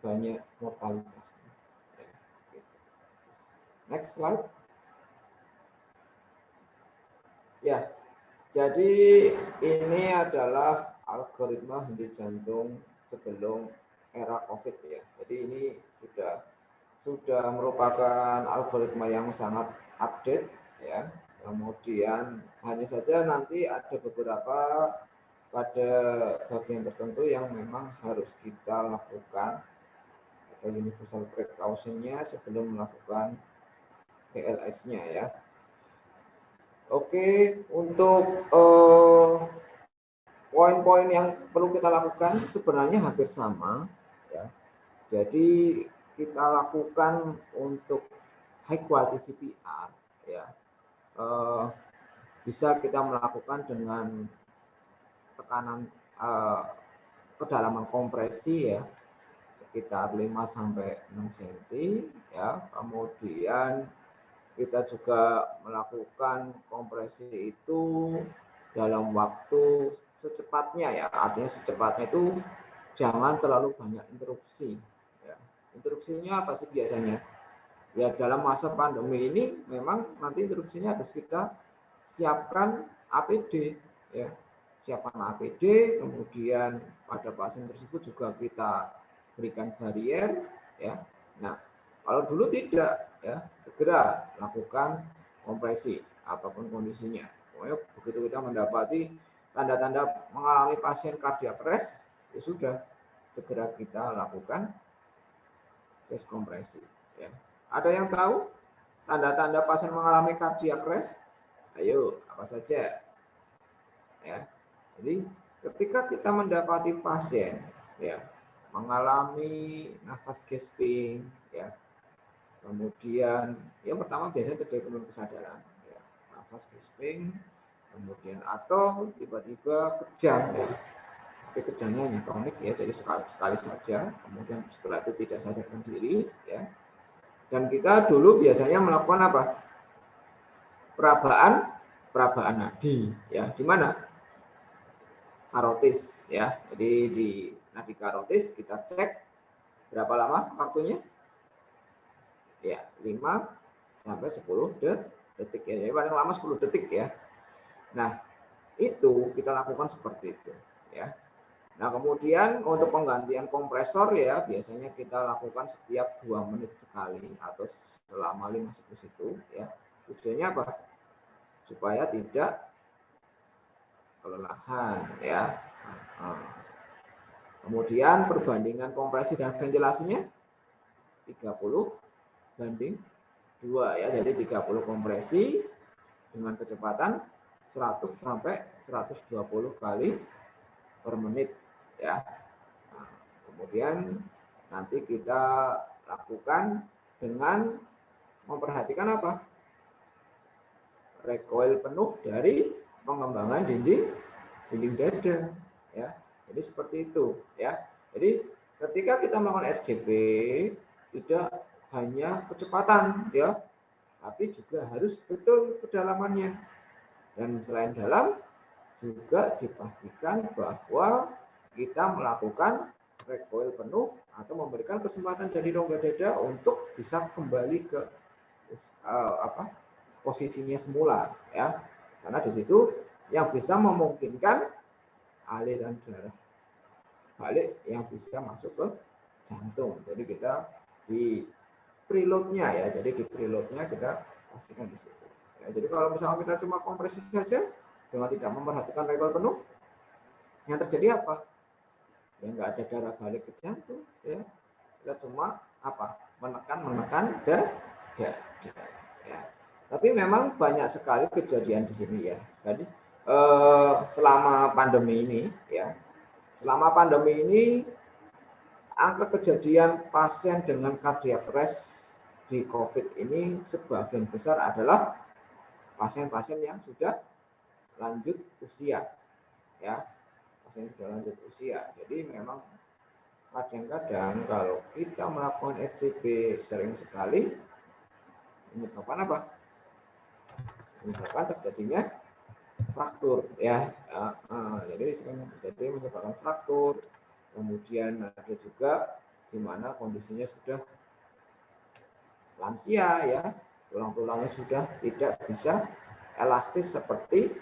banyak mortalitasnya. Next slide. Ya, jadi ini adalah algoritma henti jantung sebelum era COVID ya. Jadi ini sudah merupakan algoritma yang sangat update ya. Kemudian hanya saja nanti ada beberapa pada bagian tertentu yang memang harus kita lakukan atau universal precaution-nya sebelum melakukan PLS-nya ya. Oke, untuk poin-poin yang perlu kita lakukan sebenarnya hampir sama ya. Jadi kita lakukan untuk high quality CPR ya. Bisa kita melakukan dengan tekanan kedalaman kompresi ya sekitar 5 sampai 6 cm ya. Kemudian kita juga melakukan kompresi itu dalam waktu secepatnya ya. Artinya secepatnya itu jangan terlalu banyak interupsi ya. Interupsinya apa sih biasanya? Ya dalam masa pandemi ini memang nanti interupsinya harus kita siapkan APD ya. Siapkan APD, kemudian pada pasien tersebut juga kita berikan barier ya. Nah, kalau dulu tidak ya, segera lakukan kompresi apapun kondisinya. Pokoknya begitu kita mendapati tanda-tanda mengalami pasien cardiac arrest, ya sudah segera kita lakukan tes kompresi ya. Ada yang tahu tanda-tanda pasien mengalami cardiac arrest? Ayo, apa saja? Ya. Jadi ketika kita mendapati pasien ya mengalami nafas gasping ya, kemudian yang pertama biasanya terjadi penurunan kesadaran ya, nafas gasping, kemudian atau tiba-tiba kejang ya. Tapi kejangnya hanya kronik ya, jadi sekali saja, kemudian setelah itu tidak sadarkan diri ya. Dan kita dulu biasanya melakukan apa? Perabaan nadi ya. Di mana? Karotis ya. Jadi di nadi karotis kita cek berapa lama waktunya? Ya, 5 sampai 10 detik ya. Jadi paling lama 10 detik ya. Nah, itu kita lakukan seperti itu ya. Nah, kemudian untuk penggantian kompresor ya biasanya kita lakukan setiap 2 menit sekali atau selama 5 siklus itu ya. Tujuannya apa? Supaya tidak kelelahan ya. Kemudian perbandingan kompresi dan ventilasinya 30:2 ya. Jadi 30 kompresi dengan kecepatan 100 sampai 120 kali per menit ya. Nah, kemudian nanti kita lakukan dengan memperhatikan apa? Recoil penuh dari pengembangan dinding dada ya. Jadi seperti itu ya. Jadi ketika kita melakukan RJP tidak hanya kecepatan ya, tapi juga harus betul kedalamannya. Dan selain dalam juga dipastikan bahwa kita melakukan recoil penuh atau memberikan kesempatan dari rongga dada untuk bisa kembali ke posisinya semula ya. Karena di situ yang bisa memungkinkan aliran darah balik yang bisa masuk ke jantung. Jadi kita di preloadnya ya. Jadi di preloadnya kita pastikan di situ. Ya, jadi kalau misalnya kita cuma kompresi saja dengan tidak memperhatikan recoil penuh, yang terjadi apa? Ya nggak ada darah balik ke jantung. Ya, kita cuma apa? Menekan dan ya. Tapi memang banyak sekali kejadian di sini ya. Jadi selama pandemi ini ya, angka kejadian pasien dengan cardiac arrest di COVID ini sebagian besar adalah pasien-pasien yang sudah lanjut usia ya, pasien sudah lanjut usia. Jadi memang kadang-kadang kalau kita melakukan RJP sering sekali menyebabkan apa? Menyebabkan terjadinya fraktur ya. Jadi sering terjadi menyebabkan fraktur. Kemudian ada juga di mana kondisinya sudah lansia ya, tulang-tulangnya sudah tidak bisa elastis seperti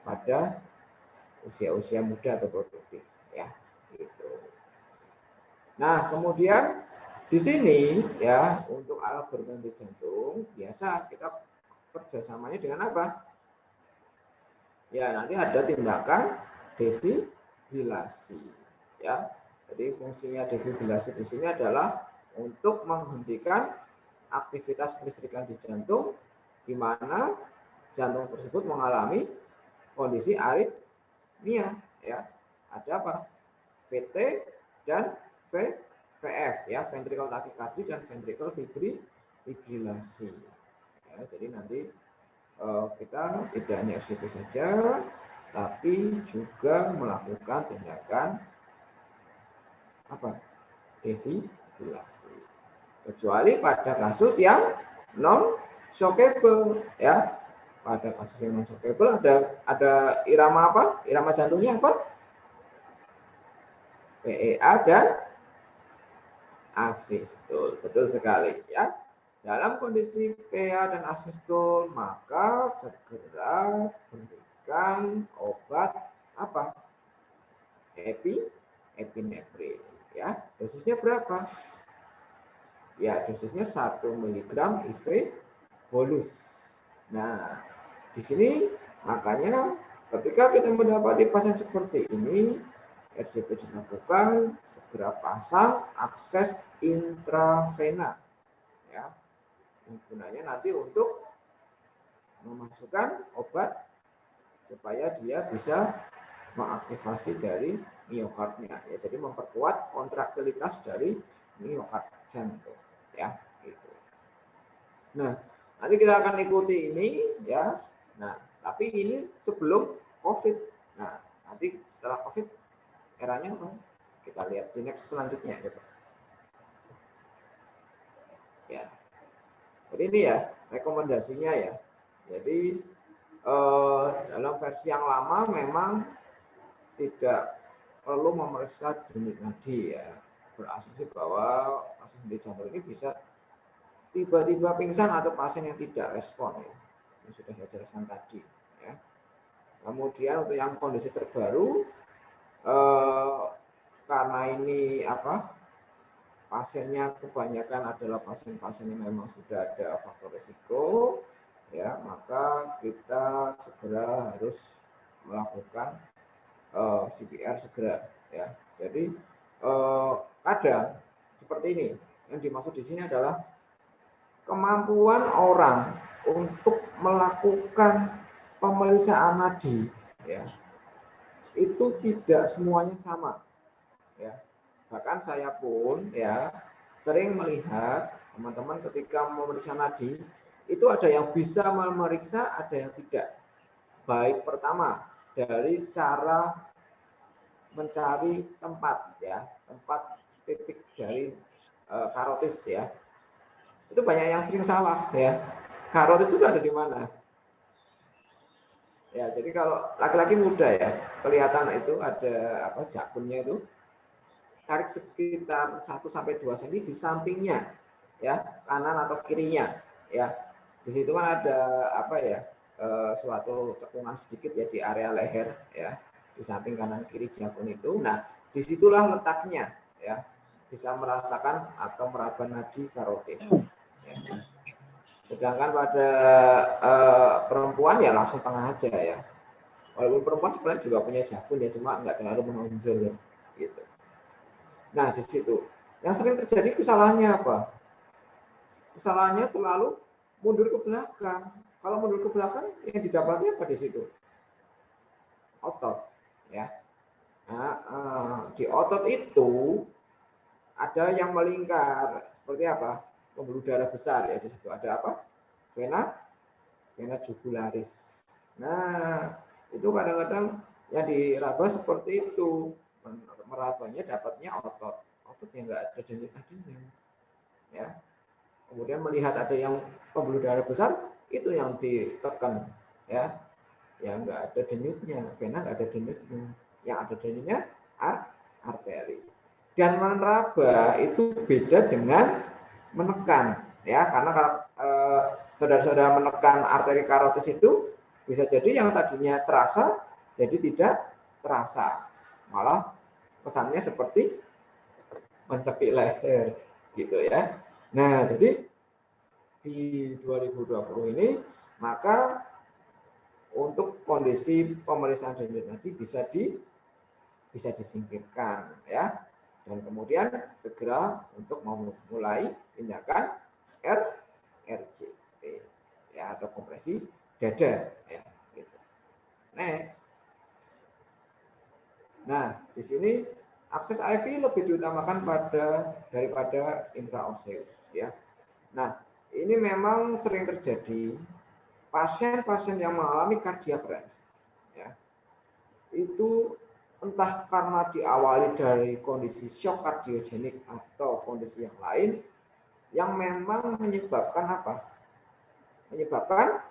pada usia-usia muda atau produktif ya. Gitu. Nah, kemudian di sini ya untuk alat berganti jantung biasa kita kerjasamanya dengan apa? Ya nanti ada tindakan defibrilasi ya. Jadi fungsinya defibrilasi di sini adalah untuk menghentikan aktivitas kelistrikan di jantung di mana jantung tersebut mengalami kondisi aritmia ya. Ada apa? VT dan VF ya, ventricle tachycardia dan ventricle fibrilasi. Ya, jadi nanti kita tidak hanya FCP saja, tapi juga melakukan tindakan apa? Defibrilasi. Kecuali pada kasus yang non shockable ya. Pada kasus yang non shockable ada irama apa? Irama jantungnya apa? PEA dan asistul. Betul sekali ya. Dalam kondisi PEA dan asistul maka segera berikan obat apa? Epinefrin ya. Dosisnya berapa? Ya, dosisnya 1 mg IV bolus. Nah, di sini makanya ketika kita mendapati pasien seperti ini, RCP dilakukan, segera pasang akses intravena. Ya, gunanya nanti untuk memasukkan obat supaya dia bisa mengaktifasi dari miokardnya. Ya, jadi memperkuat kontraktilitas dari miokard jantung. Ya, gitu. Nah, nanti kita akan ikuti ini ya. Nah, tapi ini sebelum COVID. Nah, nanti setelah COVID eranya apa? Kita lihat di next selanjutnya ya, Pak. Ya. Jadi ini ya rekomendasinya ya. Jadi dalam versi yang lama memang tidak perlu memeriksa denyut nadi ya. Berasumsi bahwa kasus henti jantung ini bisa tiba-tiba pingsan atau pasien yang tidak respon ya. Yang sudah saya jelaskan tadi ya. Kemudian untuk yang kondisi terbaru karena ini apa? Pasiennya kebanyakan adalah pasien-pasien yang memang sudah ada faktor risiko ya, maka kita segera harus melakukan CPR segera ya. Jadi kadang seperti ini yang dimaksud di sini adalah kemampuan orang untuk melakukan pemeriksaan nadi ya itu tidak semuanya sama ya. Bahkan saya pun ya sering melihat teman-teman ketika memeriksa nadi itu ada yang bisa memeriksa, ada yang tidak. Baik pertama dari cara mencari tempat ya, tempat titik dari karotis ya. Itu banyak yang sering salah ya. Karotis itu ada di mana? Ya, jadi kalau laki-laki muda ya, kelihatan itu ada apa jakunnya itu. Tarik sekitar 1 sampai 2 cm di sampingnya ya, kanan atau kirinya ya. Di situ kan ada apa ya? Suatu cekungan sedikit ya di area leher ya, di samping kanan kiri jakun itu. Nah, disitulah letaknya ya. Bisa merasakan atau meraba nadi karotis. Ya. Sedangkan pada perempuan ya langsung tengah aja ya. Walaupun perempuan sebenarnya juga punya jakun ya, cuma nggak terlalu menonjol gitu. Nah, di situ yang sering terjadi kesalahannya apa? Kesalahannya terlalu mundur ke belakang. Kalau mundur ke belakang, yang didapati apa di situ? Otot, ya. Nah, di otot itu ada yang melingkar. Seperti apa? Pembuluh darah besar ya di situ. Ada apa? Vena jugularis. Nah, itu kadang-kadang yang diraba seperti itu. Merabanya dapatnya otot yang enggak ada denyut nadinya ya. Kemudian melihat ada yang pembuluh darah besar, itu yang ditekan ya. ya nggak ada denyutnya, vena nggak ada denyutnya, yang ada denyutnya arteri. Dan meneraba itu beda dengan menekan, ya, karena kalau saudara-saudara menekan arteri karotis itu bisa jadi yang tadinya terasa jadi tidak terasa, malah kesannya seperti mencekik leher, gitu ya. Nah, jadi di 2020 ini maka untuk kondisi pemeriksaan denyut nadi bisa disingkirkan, ya, dan kemudian segera untuk memulai tindakan RJP, ya, atau kompresi dada, ya, gitu. Next. Nah, di sini akses IV lebih diutamakan daripada intraoseus, ya. Nah, ini memang sering terjadi pasien-pasien yang mengalami cardiac arrest, ya, itu entah karena diawali dari kondisi shock kardiogenik atau kondisi yang lain yang memang menyebabkan apa? Menyebabkan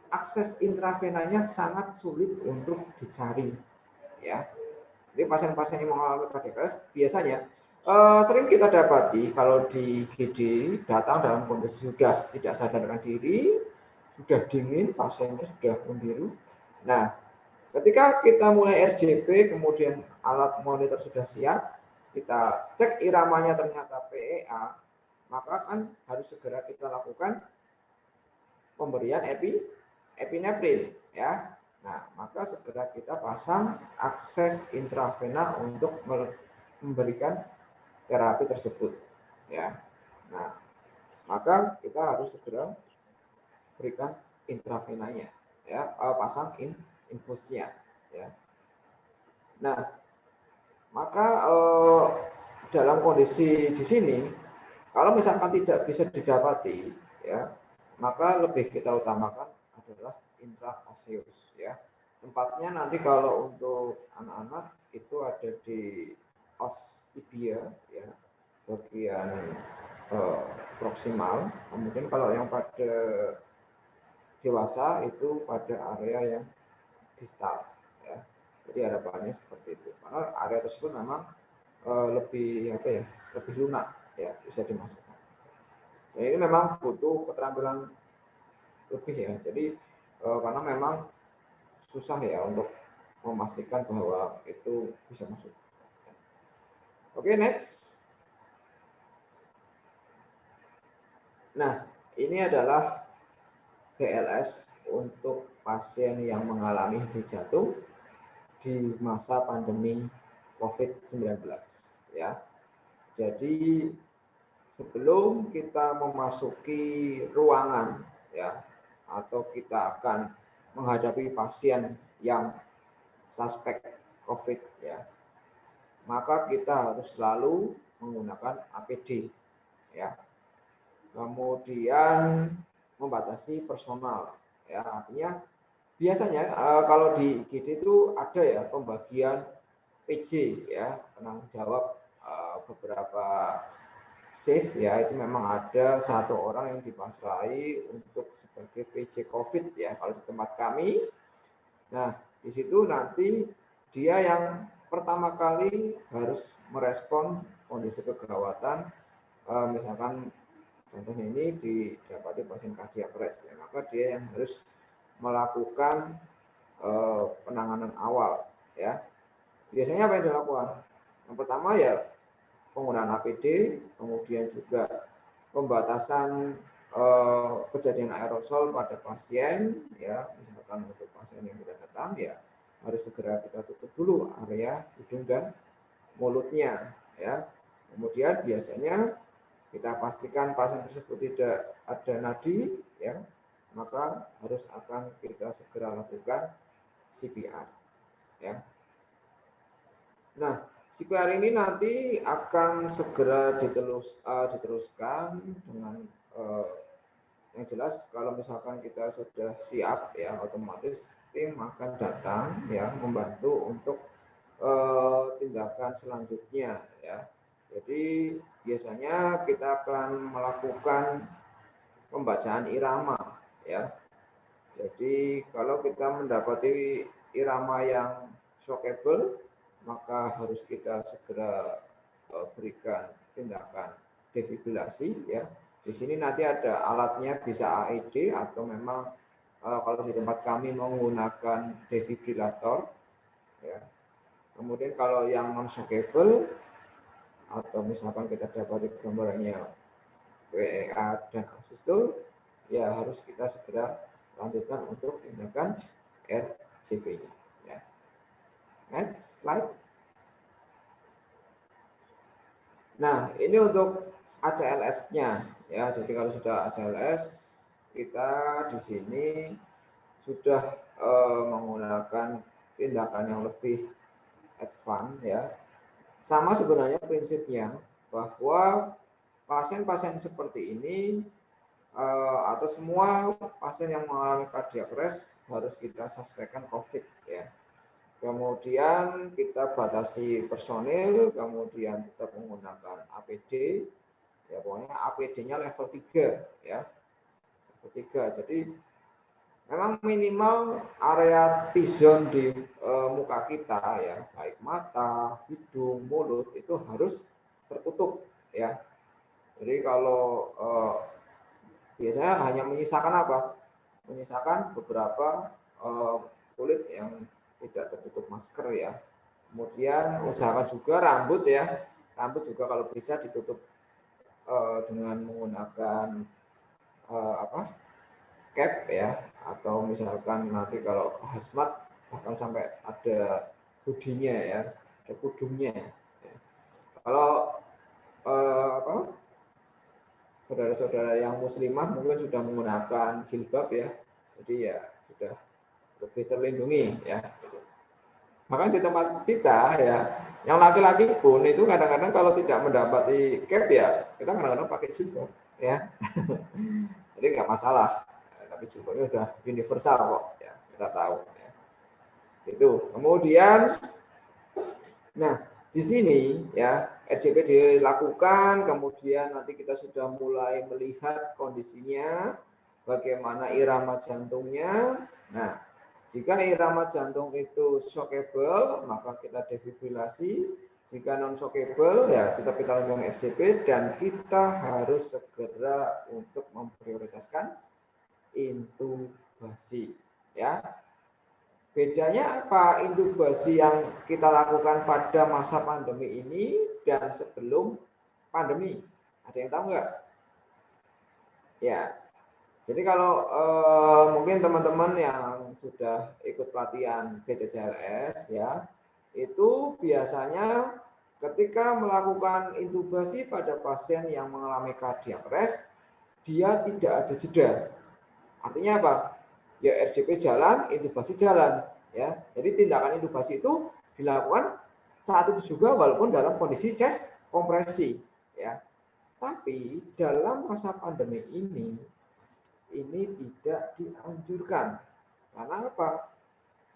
akses intravenanya sangat sulit untuk dicari, ya. Jadi pasien-pasien yang mengalami cardiac arrest biasanya sering kita dapati kalau di GD datang dalam kondisi sudah tidak sadarkan diri, sudah dingin, pasiennya sudah membiru. Nah, ketika kita mulai RJP, kemudian alat monitor sudah siap, kita cek iramanya ternyata PEA, maka kan harus segera kita lakukan pemberian epinefrin, ya. Nah, maka segera kita pasang akses intravena untuk memberikan terapi tersebut, ya. Nah, maka kita harus segera berikan intravenanya, ya, pasang infusnya, ya. Nah, maka dalam kondisi di sini, kalau misalkan tidak bisa didapati, ya, maka lebih kita utamakan adalah intraoseus, ya. Tempatnya nanti kalau untuk anak-anak itu ada di os tibia, ya, bagian proksimal. Kemudian kalau yang pada dewasa itu pada area yang distal, ya. Jadi harapannya seperti itu. Karena area tersebut memang lebih apa ya, lebih lunak, ya, bisa dimasukkan. Nah, ini memang butuh keterampilan lebih, ya. Jadi karena memang susah, ya, untuk memastikan bahwa itu bisa masuk. Oke, next. Nah, ini adalah BLS untuk pasien yang mengalami henti jantung di masa pandemi COVID-19, ya. Jadi sebelum kita memasuki ruangan, ya, atau kita akan menghadapi pasien yang suspek COVID, ya, maka kita harus selalu menggunakan APD, ya. Kemudian membatasi personal, ya, artinya biasanya kalau di IGD itu ada, ya, pembagian PJ, ya, penanggung jawab beberapa shift, ya, itu memang ada satu orang yang dipasrahi untuk sebagai PJ COVID, ya, kalau di tempat kami. Nah, di situ nanti dia yang pertama kali harus merespon kondisi kegawatan, misalkan contohnya ini didapati pasien cardiac arrest, ya, maka dia yang harus melakukan penanganan awal, ya. Biasanya apa yang dilakukan? Yang pertama, ya, penggunaan APD, kemudian juga pembatasan kejadian aerosol pada pasien, ya, misalkan untuk pasien yang tidak datang, ya, harus segera kita tutup dulu area hidung dan mulutnya, ya. Kemudian biasanya kita pastikan pasien tersebut tidak ada nadi, ya, maka harus akan kita segera lakukan CPR, ya. Nah, CPR ini nanti akan segera diteruskan dengan yang jelas kalau misalkan kita sudah siap, ya, otomatis tim akan datang, ya, membantu untuk tindakan selanjutnya, ya. Jadi biasanya kita akan melakukan pembacaan irama, ya. Jadi kalau kita mendapati irama yang shockable, maka harus kita segera berikan tindakan defibrilasi ya. Di sini nanti ada alatnya, bisa AED atau memang kalau di tempat kami menggunakan defibrilator ya. Kemudian kalau yang non shockable atau misalkan kita dapat gambarannya WEA dan asistul, ya harus kita segera lanjutkan untuk tindakan RCP-nya. Ya. Next slide. Nah, ini untuk ACLS-nya ya. Jadi kalau sudah ACLS, kita di sini sudah menggunakan tindakan yang lebih advance ya. Sama sebenarnya prinsipnya bahwa pasien-pasien seperti ini atau semua pasien yang mengalami cardiac arrest harus kita suspekkan COVID ya. Kemudian kita batasi personil, kemudian tetap menggunakan APD, ya pokoknya APD-nya level 3 ya, level 3. Jadi memang minimal area T-zone di muka kita ya, baik mata, hidung, mulut itu harus tertutup ya. Jadi kalau biasanya hanya menyisakan apa? Menyisakan beberapa kulit yang tidak tertutup masker ya. Kemudian usahakan juga rambut ya. Rambut juga kalau bisa ditutup dengan menggunakan cap ya, atau misalkan nanti kalau hazmat bahkan sampai ada hoodie-nya ya, ada kudungnya. Ya. Kalau saudara-saudara yang muslimah mungkin sudah menggunakan jilbab ya, jadi ya sudah lebih terlindungi ya. Maka di tempat kita ya, yang laki-laki pun itu kadang-kadang kalau tidak mendapati cap ya, kita kadang-kadang pakai jilbab ya. Jadi nggak masalah. Tapi jilbabnya sudah universal kok ya, kita tahu ya. Itu. Kemudian nah, di sini ya RCP dilakukan, kemudian nanti kita sudah mulai melihat kondisinya, bagaimana irama jantungnya. Nah, jika irama jantung itu shockable, maka kita defibrilasi. Jika non shockable, ya kita lakukan RCP dan kita harus segera untuk memprioritaskan intubasi. Ya. Bedanya apa intubasi yang kita lakukan pada masa pandemi ini dan sebelum pandemi? Ada yang tahu nggak? Ya, jadi kalau mungkin teman-teman yang sudah ikut pelatihan BPJS ya, itu biasanya ketika melakukan intubasi pada pasien yang mengalami cardiac arrest, dia tidak ada jeda. Artinya apa? Ya RCP jalan, intubasi jalan ya. Jadi tindakan intubasi itu dilakukan saat itu juga walaupun dalam kondisi chest kompresi ya. Tapi dalam masa pandemi ini tidak dianjurkan. Karena apa?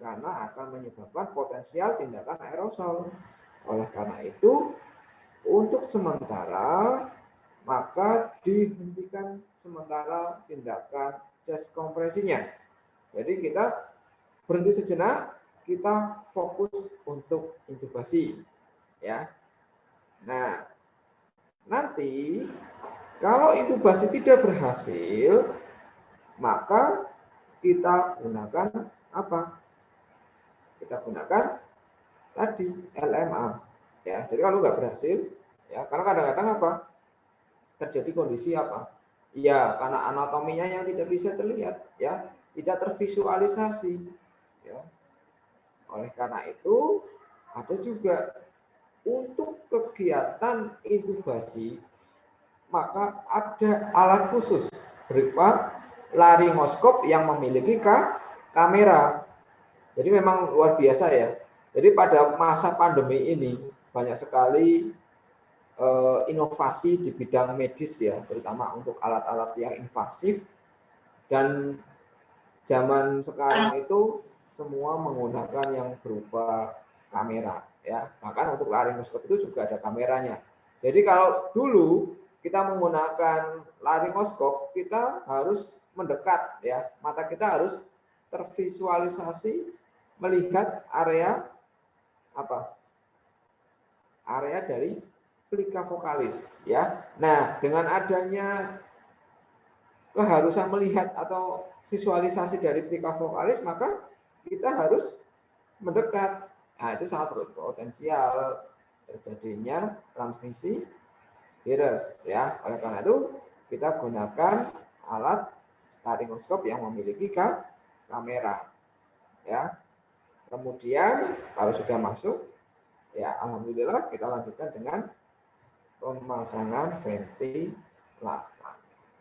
Karena akan menyebabkan potensial tindakan aerosol. Oleh karena itu, untuk sementara maka dihentikan sementara tindakan chest kompresinya. Jadi kita berhenti sejenak, kita fokus untuk intubasi, ya. Nah, nanti kalau intubasi tidak berhasil, maka kita gunakan apa? Kita gunakan tadi LMA, ya. Jadi kalau nggak berhasil, ya, karena kadang-kadang apa? Terjadi kondisi apa? Ya, karena anatominya yang tidak bisa terlihat, ya. Tidak tervisualisasi ya. Oleh karena itu ada juga untuk kegiatan intubasi maka ada alat khusus berupa laringoskop yang memiliki kamera. Jadi memang luar biasa ya. Jadi pada masa pandemi ini banyak sekali inovasi di bidang medis ya, terutama untuk alat-alat yang invasif, dan zaman sekarang itu semua menggunakan yang berupa kamera ya. Bahkan untuk laringoskop itu juga ada kameranya. Jadi kalau dulu kita menggunakan laringoskop, kita harus mendekat ya. Mata kita harus tervisualisasi melihat area apa? Area dari plika vokalis ya. Nah, dengan adanya keharusan melihat atau visualisasi dari plika vokalis, maka kita harus mendekat. Nah, itu sangat berpotensial terjadinya transmisi virus ya. Oleh karena itu kita gunakan alat laringoskop yang memiliki kamera ya. Kemudian kalau sudah masuk ya alhamdulillah kita lanjutkan dengan pemasangan ventilator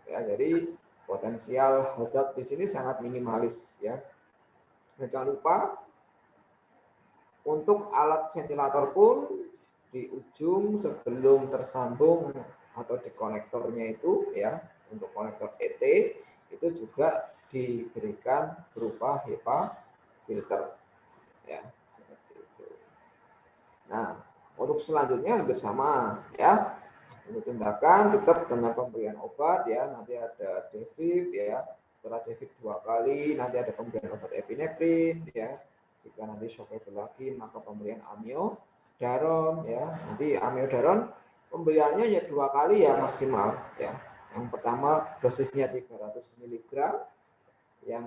ya. Jadi potensial hazard di sini sangat minimalis ya. Dan jangan lupa untuk alat ventilator pun di ujung sebelum tersambung atau di konektornya itu ya, untuk konektor ET itu juga diberikan berupa HEPA filter ya, seperti itu. Nah, untuk selanjutnya hampir sama ya. Untuk tindakan tetap dengan pemberian obat ya, nanti ada Devip ya. Setelah Devip 2 kali nanti ada pemberian obat epinefrin ya. Jika nanti shockable lagi maka pemberian amiodaron ya. Nanti amiodaron pemberiannya ya 2 kali ya maksimal ya. Yang pertama dosisnya 300 mg, yang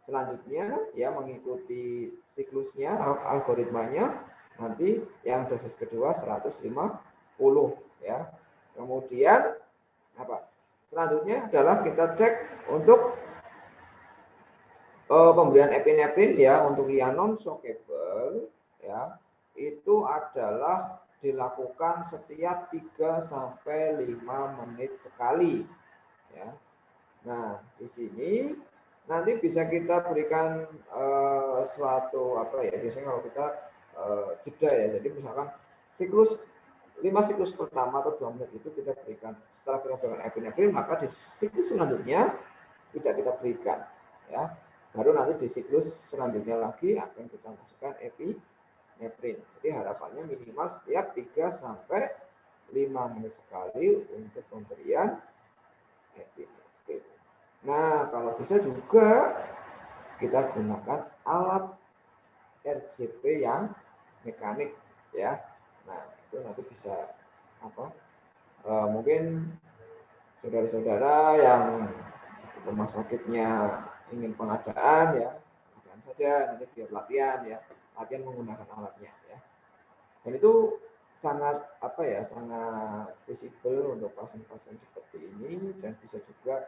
selanjutnya ya mengikuti siklusnya algoritmanya nanti yang dosis kedua 150 ya. Kemudian apa? Selanjutnya adalah kita cek untuk pemberian epinefrin ya, untuk yang non shockable ya, itu adalah dilakukan setiap 3 sampai 5 menit sekali ya. Nah, di sini nanti bisa kita berikan suatu apa ya, biasanya kalau kita jeda ya. Jadi misalkan siklus 5 siklus pertama atau 2 menit itu kita berikan. Setelah kita berikan epinefrin, maka di siklus selanjutnya tidak kita berikan ya. Baru nanti di siklus selanjutnya lagi akan kita masukkan epinefrin. Jadi harapannya minimal setiap 3 sampai 5 menit sekali untuk pemberian epinefrin. Nah, kalau bisa juga kita gunakan alat RCP yang mekanik ya. Nah, itu nanti bisa apa? Mungkin saudara-saudara yang rumah sakitnya ingin pengadaan ya, pengadaan saja nanti biar latihan ya, latihan menggunakan alatnya ya. Dan itu sangat apa ya, sangat visible untuk pasien-pasien seperti ini, dan bisa juga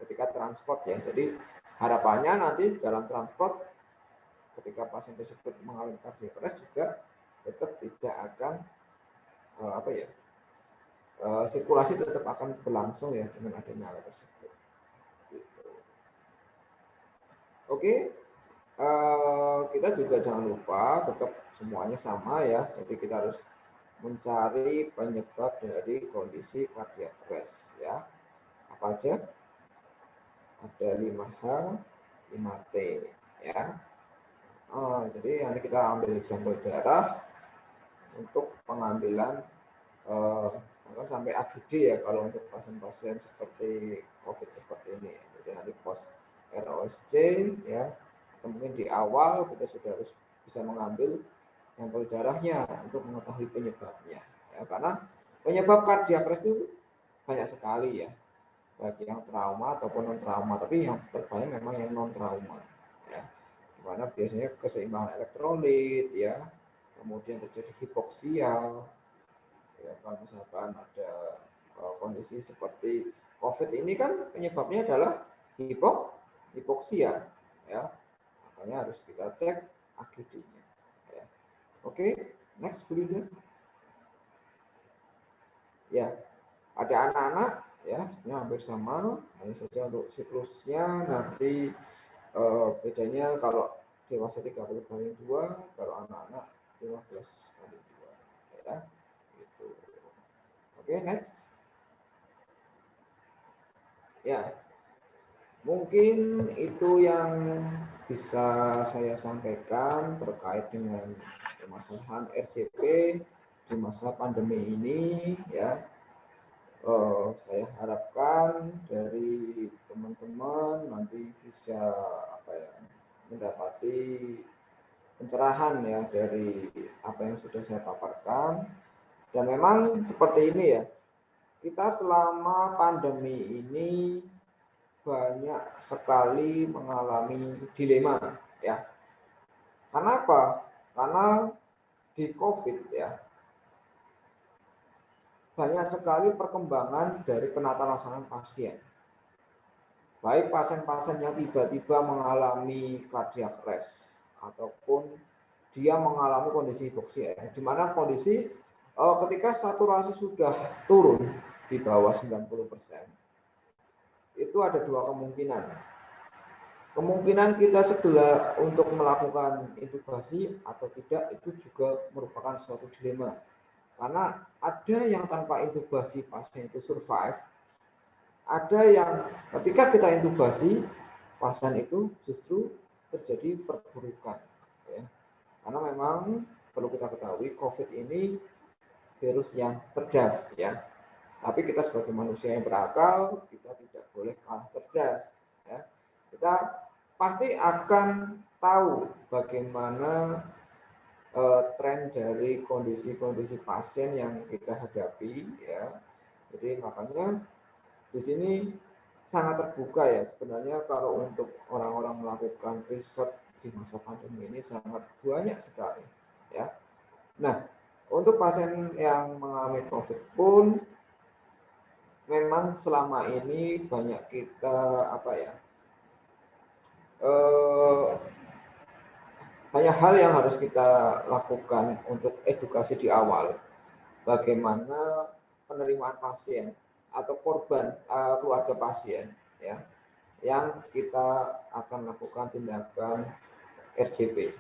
ketika transport ya. Jadi harapannya nanti dalam transport ketika pasien tersebut mengalami cardiac arrest juga tetap tidak akan apa ya, sirkulasi tetap akan berlangsung ya dengan adanya alat tersebut. Oke, kita juga jangan lupa tetap semuanya sama ya. Jadi kita harus mencari penyebab dari kondisi cardiac arrest ya. Apa aja? Ada 5H, 5T ya. Jadi nanti kita ambil sampel darah untuk pengambilan bahkan sampai AGD ya kalau untuk pasien-pasien seperti COVID seperti ini. Jadi nanti post ROSC ya, atau mungkin di awal kita sudah harus bisa mengambil sampel darahnya untuk mengetahui penyebabnya ya, karena penyebab cardiac arrest itu banyak sekali ya, baik yang trauma ataupun non trauma, tapi yang terbanyak memang yang non trauma ya, dimana biasanya keseimbangan elektrolit ya, kemudian terjadi hipoksia ya. Kalau misalkan ada kondisi seperti COVID ini kan penyebabnya adalah hipoksia ya, makanya harus kita cek AGD-nya ya. Oke, next Bu Linda. Ya, ada anak-anak ya, sebenarnya hampir sama, hanya saja untuk siklusnya nanti bedanya kalau dewasa 30/2, kalau anak-anak 15/2 ya. Gitu. Oke, next. Ya, mungkin itu yang bisa saya sampaikan terkait dengan permasalahan RCP di masa pandemi ini ya. Saya harapkan dari teman-teman nanti bisa apa ya, mendapati pencerahan ya dari apa yang sudah saya paparkan. Dan memang seperti ini ya, kita selama pandemi ini banyak sekali mengalami dilema ya. Kenapa? Karena di COVID ya, banyak sekali perkembangan dari penatalaksanaan pasien. Baik pasien-pasien yang tiba-tiba mengalami cardiac arrest ataupun dia mengalami kondisi hipoksia, di mana kondisi ketika saturasi sudah turun di bawah 90%, itu ada dua kemungkinan. Kemungkinan kita segera untuk melakukan intubasi atau tidak itu juga merupakan suatu dilema. Karena ada yang tanpa intubasi pasien itu survive, ada yang ketika kita intubasi pasien itu justru terjadi perburukan. Ya. Karena memang perlu kita ketahui COVID ini virus yang cerdas ya. Tapi kita sebagai manusia yang berakal, kita tidak boleh kalah cerdas. Ya. Kita pasti akan tahu bagaimana tren dari kondisi-kondisi pasien yang kita hadapi ya. Jadi makanya di sini sangat terbuka ya sebenarnya kalau untuk orang-orang melakukan riset di masa pandemi ini sangat banyak sekali ya. Nah, untuk pasien yang mengalami COVID pun memang selama ini banyak kita banyak hal yang harus kita lakukan untuk edukasi di awal. Bagaimana penerimaan pasien atau korban keluarga pasien ya, yang kita akan lakukan tindakan RJP.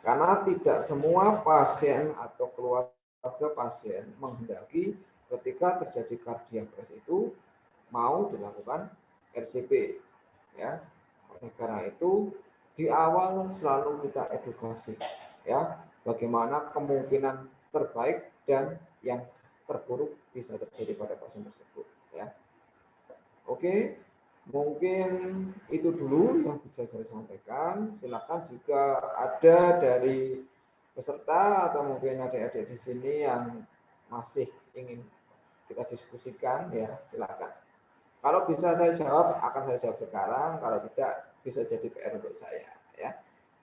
Karena tidak semua pasien atau keluarga pasien menghendaki ketika terjadi cardiac arrest itu mau dilakukan RJP ya. Oleh karena itu di awal selalu kita edukasi ya, bagaimana kemungkinan terbaik dan yang terburuk bisa terjadi pada pasien tersebut ya. Oke, mungkin itu dulu yang bisa saya sampaikan. Silakan jika ada dari peserta atau mungkin adik-adik di sini yang masih ingin kita diskusikan ya, silakan. Kalau bisa saya jawab, akan saya jawab sekarang. Kalau tidak, bisa jadi PR untuk saya ya.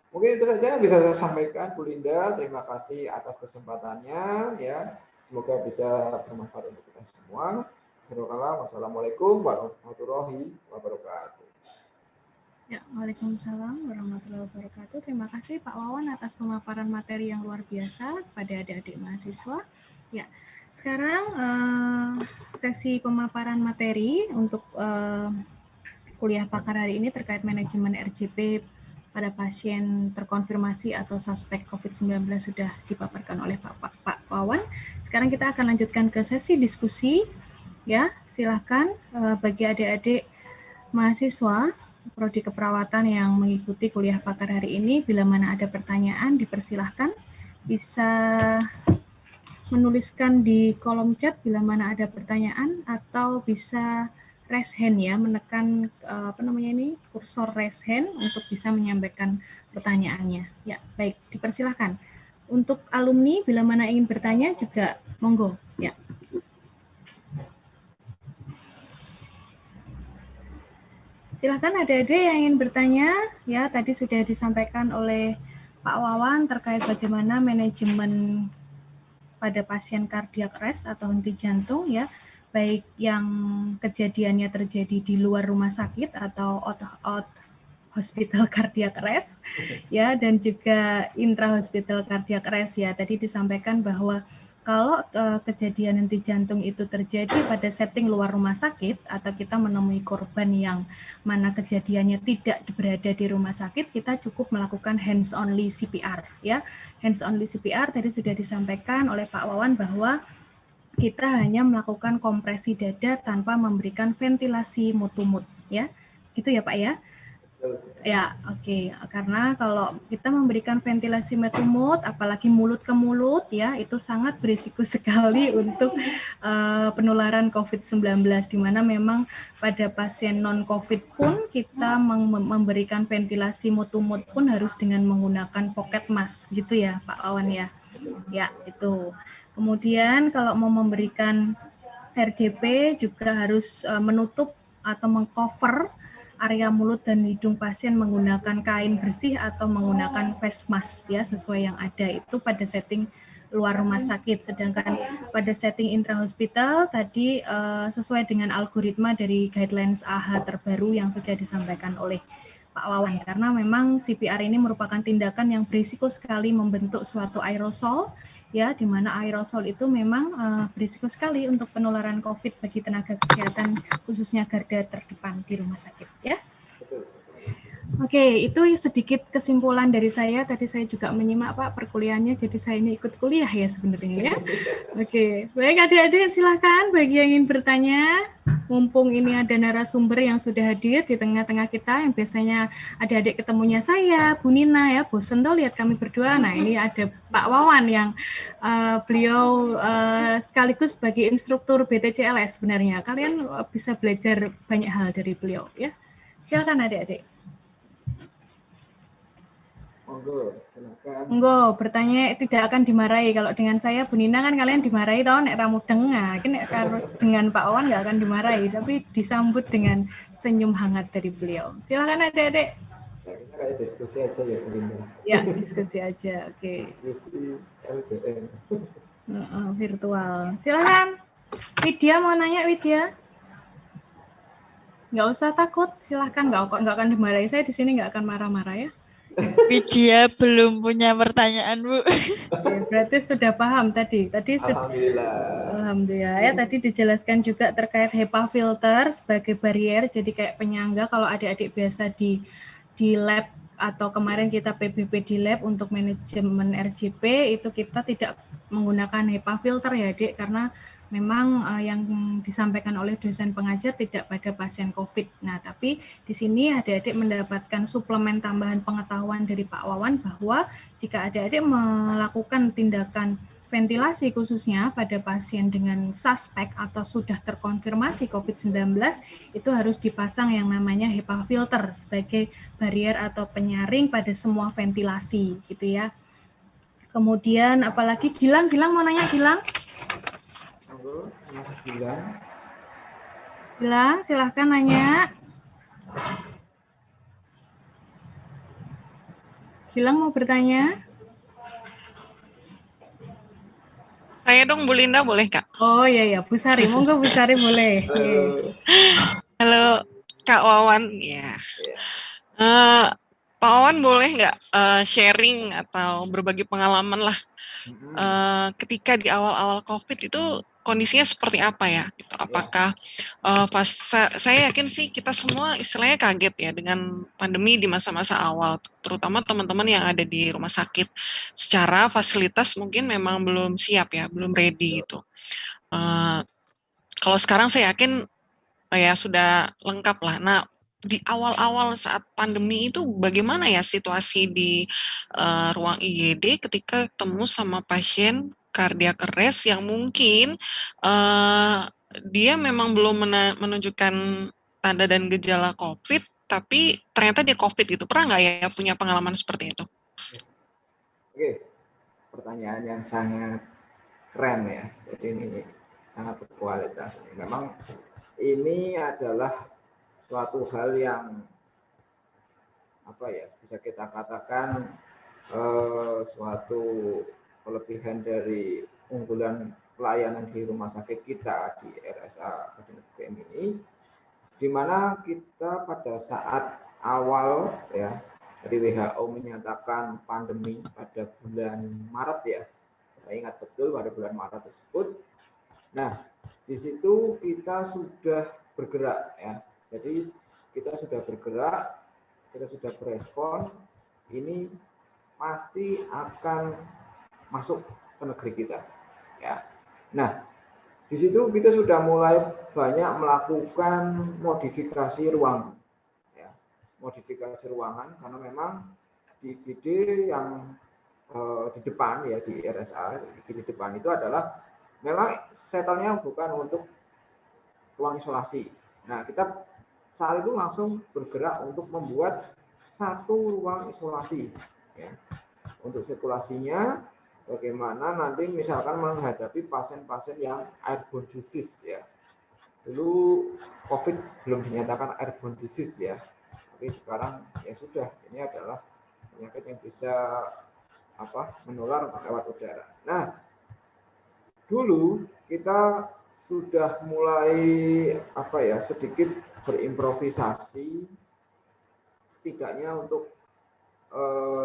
Mungkin itu saja yang bisa saya sampaikan, Bu Linda. Terima kasih atas kesempatannya ya. Semoga bisa bermanfaat untuk kita semua. Wassalamualaikum warahmatullahi wabarakatuh. Ya, Waalaikumsalam warahmatullahi wabarakatuh. Terima kasih Pak Wawan atas pemaparan materi yang luar biasa pada adik-adik mahasiswa. Ya, sekarang sesi pemaparan materi untuk kuliah pakar hari ini terkait manajemen RJP pada pasien terkonfirmasi atau suspek COVID-19 sudah dipaparkan oleh Pak Wawan. Sekarang kita akan lanjutkan ke sesi diskusi. Ya, silakan bagi adik-adik mahasiswa prodi keperawatan yang mengikuti kuliah pakar hari ini, bila mana ada pertanyaan dipersilahkan bisa menuliskan di kolom chat bila mana ada pertanyaan atau bisa raise hand ya, menekan kursor raise hand untuk bisa menyampaikan pertanyaannya. Ya, baik, dipersilahkan. Untuk alumni bila mana ingin bertanya juga monggo ya. Silakan adik-adik yang ingin bertanya, ya tadi sudah disampaikan oleh Pak Wawan terkait bagaimana manajemen pada pasien cardiac arrest atau henti jantung ya, baik yang kejadiannya terjadi di luar rumah sakit atau out hospital cardiac arrest ya, dan juga intra hospital cardiac arrest ya. Tadi disampaikan bahwa kalau kejadian henti jantung itu terjadi pada setting luar rumah sakit atau kita menemui korban yang mana kejadiannya tidak berada di rumah sakit, kita cukup melakukan hands only CPR ya. Hands only CPR tadi sudah disampaikan oleh Pak Wawan bahwa kita hanya melakukan kompresi dada tanpa memberikan ventilasi mutu-mut ya. Gitu ya Pak ya. Ya, oke. Karena kalau kita memberikan ventilasi mouth-to-mouth, apalagi mulut ke mulut, ya, itu sangat berisiko sekali untuk penularan COVID-19, di mana memang pada pasien non-COVID pun kita memberikan ventilasi mouth-to-mouth pun harus dengan menggunakan pocket mask, gitu ya, Pak Wawan ya. Ya, itu. Kemudian kalau mau memberikan RJP juga harus menutup atau mengcover area mulut dan hidung pasien menggunakan kain bersih atau menggunakan face mask ya, sesuai yang ada itu pada setting luar rumah sakit. Sedangkan pada setting intrahospital tadi sesuai dengan algoritma dari guidelines AHA terbaru yang sudah disampaikan oleh Pak Wawan, karena memang CPR ini merupakan tindakan yang berisiko sekali membentuk suatu aerosol, ya, di mana aerosol itu memang berisiko sekali untuk penularan COVID bagi tenaga kesehatan, khususnya garda terdepan di rumah sakit, ya. Oke, itu sedikit kesimpulan dari saya. Tadi saya juga menyimak Pak perkuliahannya, jadi saya ini ikut kuliah ya sebenarnya ya. Oke, baik adik-adik silahkan bagi yang ingin bertanya. Mumpung ini ada narasumber yang sudah hadir di tengah-tengah kita, yang biasanya adik-adik ketemunya saya, Bu Nina ya, bosen tuh lihat kami berdua. Nah ini ada Pak Wawan yang beliau sekaligus sebagai instruktur BTCLS sebenarnya. Kalian bisa belajar banyak hal dari beliau ya. Silakan adik-adik. Monggo, silakan. Monggo, bertanya tidak akan dimarahi. Kalau dengan saya, Bu Nina kan kalian dimarahi tau, nek ramu dengah. Kan harus dengan Pak Wawan nggak akan dimarahi, tapi disambut dengan senyum hangat dari beliau. Silakan adik-adik. Nah, kita kayak diskusi aja ya, Bu Linda. Ya, diskusi aja. Oke. Diskusi LDN. Virtual. Silakan. Widya mau nanya, Widya? Nggak usah takut, silahkan. Nggak akan dimarahi. Saya di sini nggak akan marah-marah ya. Widya belum punya pertanyaan, Bu. Oke, berarti sudah paham tadi. Alhamdulillah ya, tadi dijelaskan juga terkait HEPA filter sebagai barrier, jadi kayak penyangga kalau adik-adik biasa di lab atau kemarin kita PBB di lab untuk manajemen RJP itu kita tidak menggunakan HEPA filter ya, Adik, karena memang yang disampaikan oleh dosen pengajar tidak pada pasien COVID. Nah, tapi di sini adik-adik mendapatkan suplemen tambahan pengetahuan dari Pak Wawan bahwa jika adik-adik melakukan tindakan ventilasi khususnya pada pasien dengan suspek atau sudah terkonfirmasi COVID-19, itu harus dipasang yang namanya HEPA filter sebagai barrier atau penyaring pada semua ventilasi, gitu ya. Kemudian apalagi Gilang mau nanya Gilang? Mas Gilang. Gilang, silahkan nanya. Gilang mau bertanya? Saya dong, Bu Linda, boleh, Kak? Oh iya, Bu Sari. Monggo Bu Sari boleh. Halo, Kak Wawan. Ya. Pak Wawan boleh nggak sharing atau berbagi pengalaman lah ketika di awal-awal COVID itu kondisinya seperti apa ya? Gitu. Apakah pas saya yakin sih kita semua istilahnya kaget ya dengan pandemi di masa-masa awal, terutama teman-teman yang ada di rumah sakit. Secara fasilitas mungkin memang belum siap ya, belum ready gitu. Kalau sekarang saya yakin ya sudah lengkap lah. Nah, di awal-awal saat pandemi itu bagaimana ya situasi di ruang IGD ketika ketemu sama pasien kardiak arrest yang mungkin dia memang belum menunjukkan tanda dan gejala COVID, tapi ternyata dia COVID gitu. Pernah nggak ya punya pengalaman seperti itu? Oke, pertanyaan yang sangat keren ya. Jadi ini sangat berkualitas. Memang ini adalah suatu hal yang bisa kita katakan suatu kelebihan dari unggulan pelayanan di rumah sakit kita di RSA UGM ini, di mana kita pada saat awal ya dari WHO menyatakan pandemi pada bulan Maret ya, saya ingat betul pada bulan Maret tersebut. Nah, di situ kita sudah bergerak ya. Jadi kita sudah bergerak, kita sudah berespon, ini pasti akan masuk ke negeri kita. Ya. Nah, di situ kita sudah mulai banyak melakukan modifikasi ruangan. Ya. modifikasi ruangan karena memang di IGD yang di depan ya di RSA di depan itu adalah memang setelnya bukan untuk ruang isolasi. Nah, kita saat itu langsung bergerak untuk membuat satu ruang isolasi ya. Untuk sirkulasinya bagaimana nanti misalkan menghadapi pasien-pasien yang airborne disease ya. Dulu COVID belum dinyatakan airborne disease ya. Tapi sekarang ya sudah, ini adalah penyakit yang bisa menular lewat udara. Nah, dulu kita sudah mulai sedikit berimprovisasi setidaknya untuk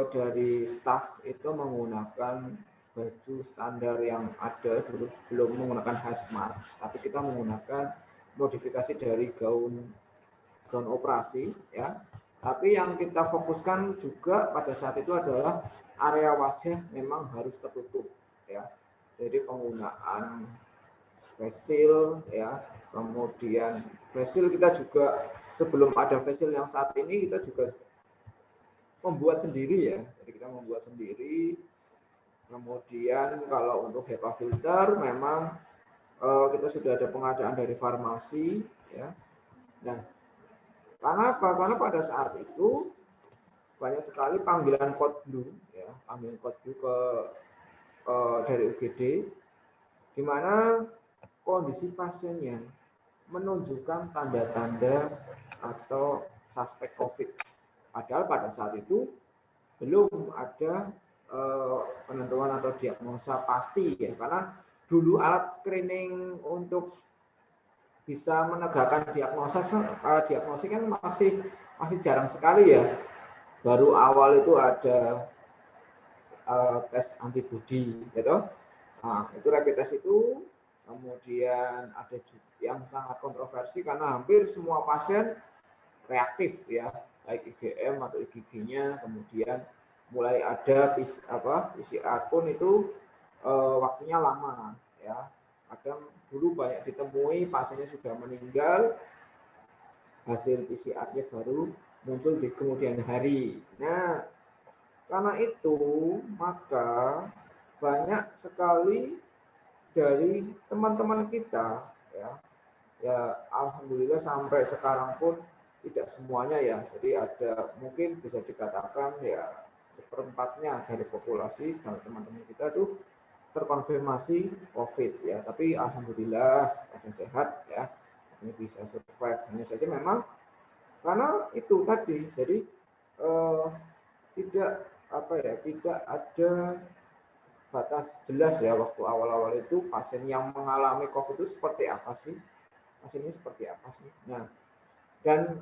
dari staf itu menggunakan baju standar yang ada dulu, belum menggunakan hazmat, tapi kita menggunakan modifikasi dari gaun operasi ya. Tapi yang kita fokuskan juga pada saat itu adalah area wajah memang harus tertutup ya. Jadi penggunaan face shield ya, kemudian face shield kita juga sebelum ada face shield yang saat ini kita juga membuat sendiri ya. Jadi kita membuat sendiri. Kemudian kalau untuk HEPA filter memang kita sudah ada pengadaan dari farmasi ya. Nah, karena apa? Karena pada saat itu banyak sekali panggilan kodlu ya, panggilan kodlu dari UGD di mana kondisi pasiennya menunjukkan tanda-tanda atau suspek COVID. Padahal pada saat itu belum ada penentuan atau diagnosa pasti ya, karena dulu alat screening untuk bisa menegakkan diagnosis kan masih jarang sekali ya. Baru awal itu ada tes antibodi gitu. Nah, itu rapid test itu. Kemudian ada yang sangat kontroversi karena hampir semua pasien reaktif ya, baik IgM atau IgG-nya. Kemudian mulai ada PCR pun itu waktunya lama ya. Kadang dulu banyak ditemui pasiennya sudah meninggal, hasil PCR-nya baru muncul di kemudian hari. Nah, karena itu maka banyak sekali dari teman-teman kita ya alhamdulillah sampai sekarang pun tidak semuanya ya. Jadi ada mungkin bisa dikatakan ya seperempatnya dari populasi teman-teman kita tuh terkonfirmasi COVID ya, tapi alhamdulillah ada sehat ya, ini bisa survive. Hanya saja memang karena itu tadi, jadi tidak ada batas jelas ya waktu awal-awal itu pasien yang mengalami COVID itu seperti apa sih, pasien ini seperti apa sih. Nah, dan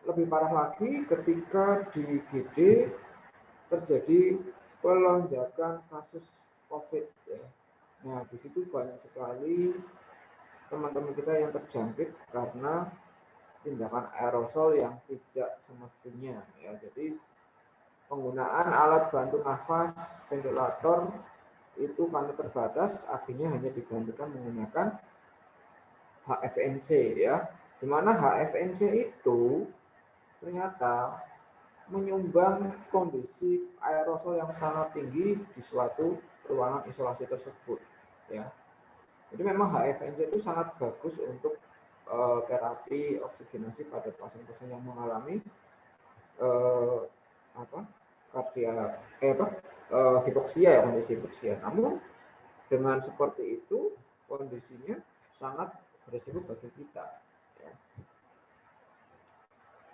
lebih parah lagi ketika di IGD terjadi pelonjakan kasus COVID ya. Nah, di situ banyak sekali teman-teman kita yang terjangkit karena tindakan aerosol yang tidak semestinya ya. Jadi penggunaan alat bantu nafas ventilator itu karena terbatas, akhirnya hanya digantikan menggunakan HFNC ya. Di mana HFNC itu ternyata menyumbang kondisi aerosol yang sangat tinggi di suatu ruangan isolasi tersebut ya. Jadi memang HFNC itu sangat bagus untuk terapi oksigenasi pada pasien-pasien yang mengalami hipoksia ya, kondisi hipoksia. Namun dengan seperti itu kondisinya sangat berisiko bagi kita ya.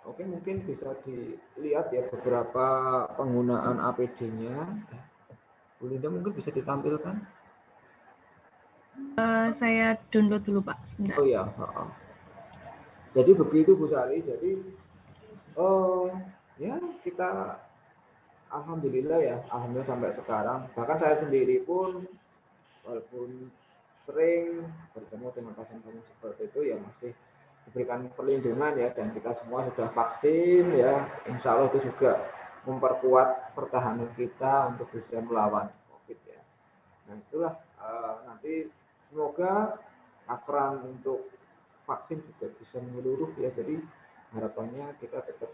Oke, mungkin bisa dilihat ya beberapa penggunaan APD-nya. Bu Linda mungkin bisa ditampilkan. Saya download dulu Pak, sebentar. Oh ya. Jadi begitu Bu Sari. Jadi ya kita alhamdulillah ya, alhamdulillah sampai sekarang. Bahkan saya sendiri pun walaupun sering bertemu dengan pasien-pasien seperti itu ya masih diberikan perlindungan ya, dan kita semua sudah vaksin ya, insya Allah itu juga memperkuat pertahanan kita untuk bisa melawan COVID ya. Nah itulah nanti semoga coveran untuk vaksin juga bisa menyeluruh ya, jadi harapannya kita tetap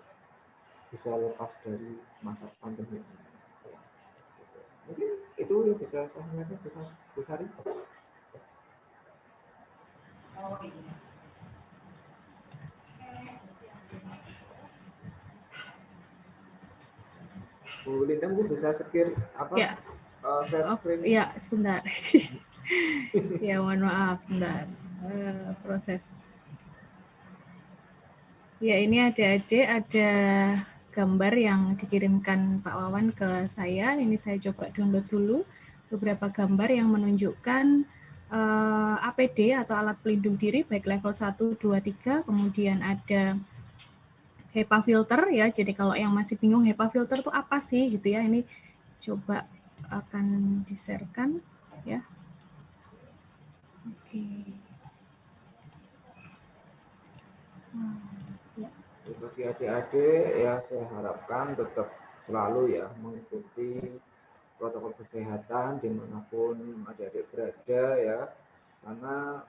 bisa lepas dari masa pandemi ini. Ya, gitu. Mungkin itu yang bisa saya sampaikan, Bu Sari. Bu Linda mungkin bisa share apa? Ya. Share screen. Ya, sebentar. Ya, mohon maaf, sebentar. Proses. Ya, ini adik-adik ada gambar yang dikirimkan Pak Wawan ke saya. Ini saya coba download dulu beberapa gambar yang menunjukkan APD atau alat pelindung diri baik level 1, 2, 3, kemudian ada HEPA filter ya. Jadi kalau yang masih bingung HEPA filter itu apa sih gitu ya. Ini coba akan di-share-kan ya. Oke. Ya. Bagi adik-adik ya saya harapkan tetap selalu ya mengikuti protokol kesehatan dimanapun adik-adik berada ya, karena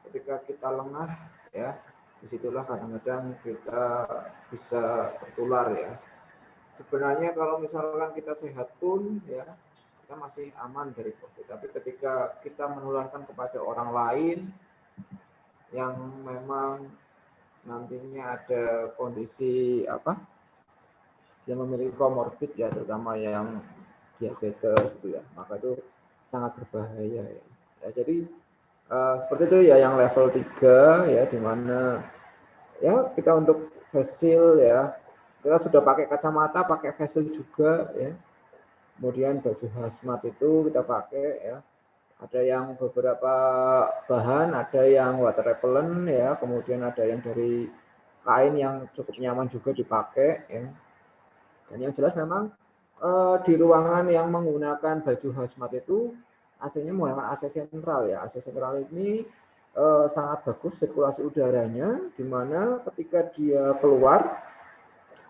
ketika kita lengah ya disitulah kadang-kadang kita bisa tertular ya. Sebenarnya kalau misalkan kita sehat pun ya kita masih aman dari COVID, tapi ketika kita menularkan kepada orang lain yang memang nantinya ada kondisi apa dia memiliki komorbid ya, terutama yang diabetes gitu ya, maka itu sangat berbahaya ya. Jadi seperti itu ya yang level 3 ya, dimana ya kita untuk face shield ya kita sudah pakai kacamata, pakai face shield juga ya, kemudian baju hazmat itu kita pakai ya, ada yang beberapa bahan, ada yang water repellent ya, kemudian ada yang dari kain yang cukup nyaman juga dipakai ya. Dan yang jelas memang di ruangan yang menggunakan baju hazmat itu AC-nya menggunakan AC sentral ya. AC sentral ini sangat bagus sirkulasi udaranya, di mana ketika dia keluar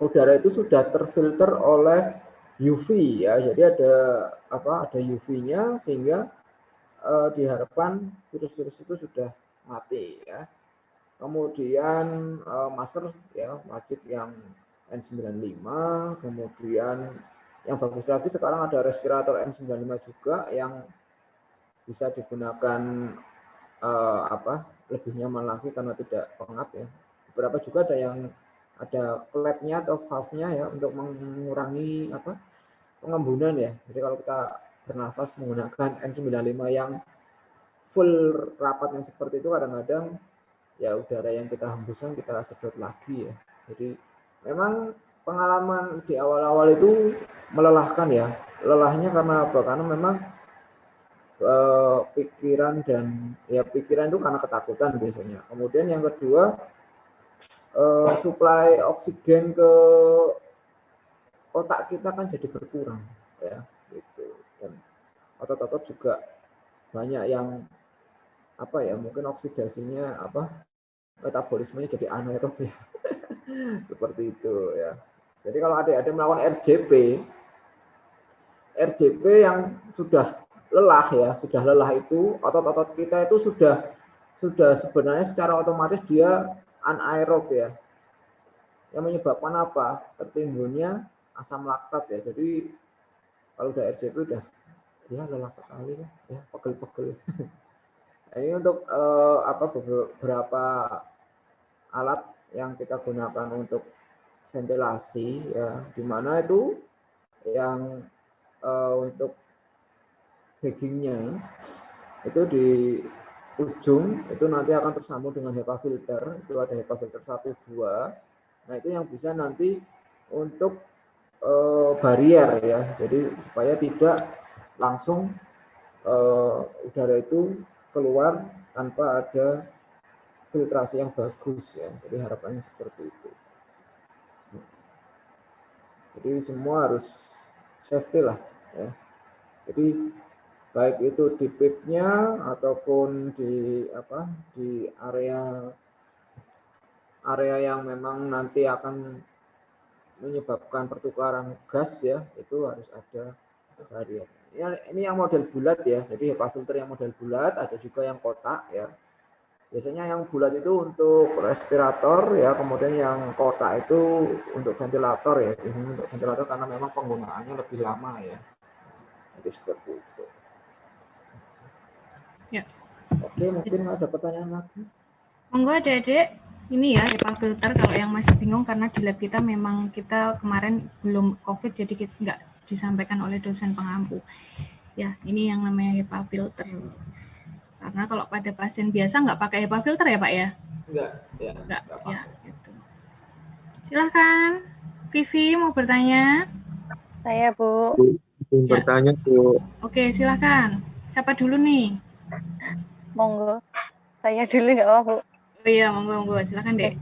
udara itu sudah terfilter oleh UV ya. Jadi ada apa? Ada UV-nya sehingga diharapkan virus-virus itu sudah mati ya. Kemudian masker ya wajib yang N95, kemudian yang bagus lagi sekarang ada respirator N95 juga yang bisa digunakan apa lebih nyaman lagi karena tidak pengap ya. Beberapa juga ada yang ada klepnya atau valve-nya ya untuk mengurangi apa pengembunan ya. Jadi kalau kita bernafas menggunakan N95 yang full rapatnya seperti itu, kadang-kadang ya udara yang kita hembuskan kita sedot lagi ya. Jadi memang pengalaman di awal-awal itu melelahkan ya. Lelahnya karena apa? Karena memang pikiran dan ya pikiran itu karena ketakutan biasanya. Kemudian yang kedua suplai oksigen ke otak kita kan jadi berkurang ya gitu. Dan otot-otot juga banyak yang apa ya, mungkin oksidasinya apa metabolismenya jadi anaerob ya. Seperti itu ya. Jadi kalau adik-adik melakukan RJP yang sudah lelah ya, sudah lelah itu otot-otot kita itu sudah sebenarnya secara otomatis dia anaerob ya. Yang menyebabkan apa? Tertimbunnya asam laktat ya. Jadi kalau udah RJP udah ya lelah sekali ya, pegel-pegel. Nah, ini untuk apa beberapa alat yang kita gunakan untuk ventilasi ya, di mana itu yang untuk baggingnya itu di ujung itu nanti akan tersambung dengan HEPA filter, itu ada HEPA filter 1, 2. Nah itu yang bisa nanti untuk barrier ya, jadi supaya tidak langsung udara itu keluar tanpa ada filtrasi yang bagus ya. Jadi harapannya seperti itu. Jadi semua harus safety lah ya. Jadi baik itu di PIP-nya ataupun di apa di area yang memang nanti akan menyebabkan pertukaran gas ya, itu harus ada barrier. Ya, ini yang model bulat ya. Jadi HEPA filter yang model bulat, ada juga yang kotak ya. Biasanya yang bulat itu untuk respirator ya, kemudian yang kotak itu untuk ventilator ya. Ini untuk ventilator karena memang penggunaannya lebih lama ya. Jadi seperti itu. Ya. Oke, mungkin ada pertanyaan lagi. Monggo adik-adik, ini ya HEPA filter kalau yang masih bingung karena di lab kita memang kita kemarin belum COVID jadi kita nggak disampaikan oleh dosen pengampu. Ya, ini yang namanya HEPA filter. Karena kalau pada pasien biasa nggak pakai HEPA filter ya Pak ya? Enggak, ya. Enggak ya. Gitu. Silahkan, Vivi mau bertanya? Saya, Bu. Ya. Bertanya, Bu. Oke, silahkan. Siapa dulu nih? Monggo. Saya dulu nggak apa, Bu. Oh iya, monggo. Silahkan deh.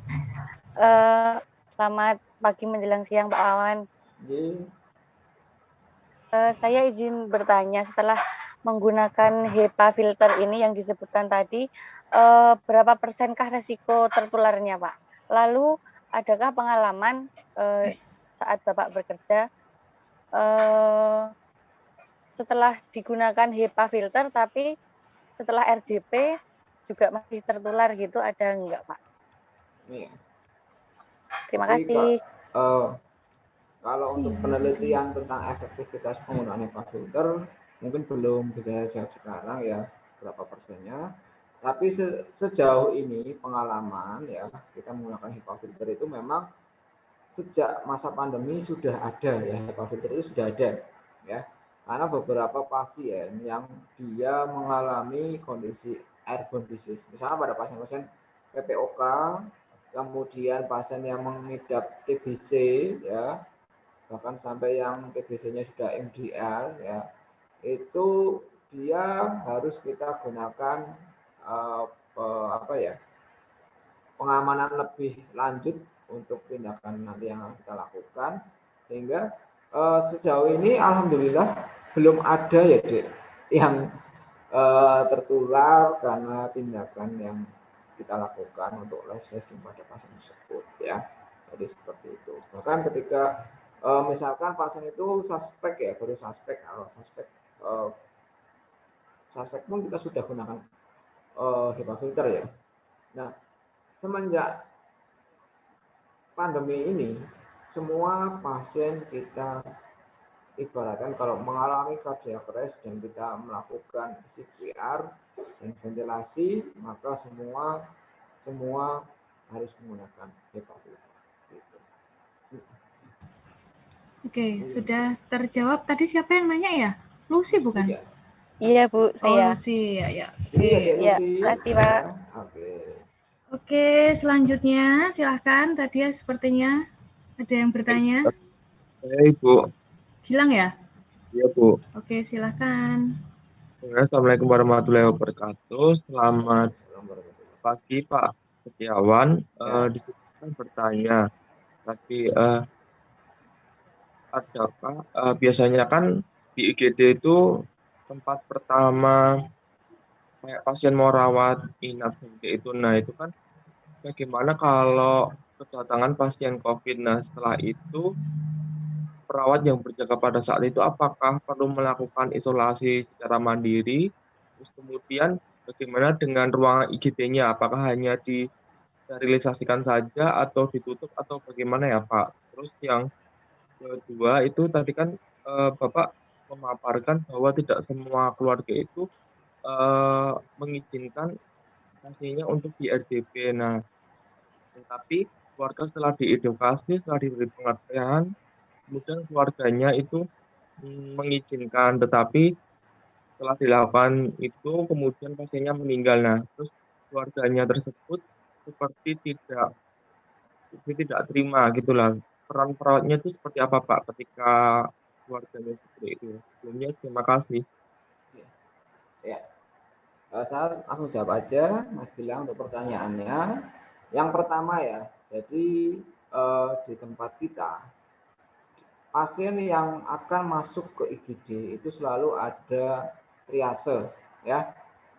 Selamat pagi menjelang siang, Pak Awan. Saya izin bertanya, setelah menggunakan HEPA filter ini yang disebutkan tadi, berapa persenkah resiko tertularnya, Pak? Lalu, adakah pengalaman saat Bapak bekerja setelah digunakan HEPA filter, tapi setelah RJP juga masih tertular gitu, ada enggak, Pak? Iya. Terima kasih. Kalau untuk penelitian tentang efektivitas penggunaan HEPA filter, mungkin belum bisa jawab sekarang ya berapa persennya. Tapi sejauh ini pengalaman ya kita menggunakan HEPA filter itu memang sejak masa pandemi sudah ada ya, HEPA filter itu sudah ada ya. Karena beberapa pasien yang dia mengalami kondisi airborne disease, misalnya pada pasien-pasien PPOK, kemudian pasien yang mengidap TBC ya, bahkan sampai yang TBC-nya sudah MDR ya, itu dia harus kita gunakan pengamanan lebih lanjut untuk tindakan nanti yang harus kita lakukan, sehingga sejauh ini alhamdulillah belum ada ya Dek yang tertular karena tindakan yang kita lakukan untuk life saving pada pasien tersebut ya. Jadi seperti itu. Bahkan ketika misalkan pasien itu suspek ya, baru suspek, kalau suspek pun kita sudah gunakan HEPA filter ya. Nah, semenjak pandemi ini, semua pasien kita ibaratkan kalau mengalami cardiac arrest dan kita melakukan CPR dan ventilasi, maka semua harus menggunakan HEPA filter. Gitu. Oke, sudah terjawab. Tadi siapa yang nanya ya? Lucy bukan? Iya, Bu, saya. Oh, Lucy, ya. Iya, makasih, Pak. Oke, selanjutnya silahkan. Tadi ya sepertinya ada yang bertanya. Ibu. Gilang ya? Iya, Bu. Oke, silahkan. Assalamualaikum warahmatullahi wabarakatuh. Selamat pagi, Pak Setiawan. Di sini kan bertanya, tapi adakah biasanya kan di IGD itu tempat pertama kayak pasien mau rawat inap itu, nah itu kan bagaimana kalau kedatangan pasien COVID? Nah setelah itu perawat yang berjaga pada saat itu apakah perlu melakukan isolasi secara mandiri? Terus kemudian bagaimana dengan ruangan IGD-nya? Apakah hanya disterilisasikan saja atau ditutup atau bagaimana ya Pak? Terus yang kedua itu tadi kan Bapak memaparkan bahwa tidak semua keluarga itu mengizinkan pasiennya untuk di RDP. Nah, tetapi keluarga setelah diedukasi, setelah diberi pengertian, kemudian keluarganya itu mengizinkan, tetapi setelah dilakukan itu kemudian pasiennya meninggal. Nah, terus keluarganya tersebut seperti tidak terima gitulah. Peran perawatnya itu seperti apa Pak ketika keluarganya seperti itu? Sebelumnya terima kasih. Ya. Saya langsung jawab aja Mas Gilang untuk pertanyaannya. Yang pertama ya, jadi di tempat kita pasien yang akan masuk ke IGD itu selalu ada triase ya.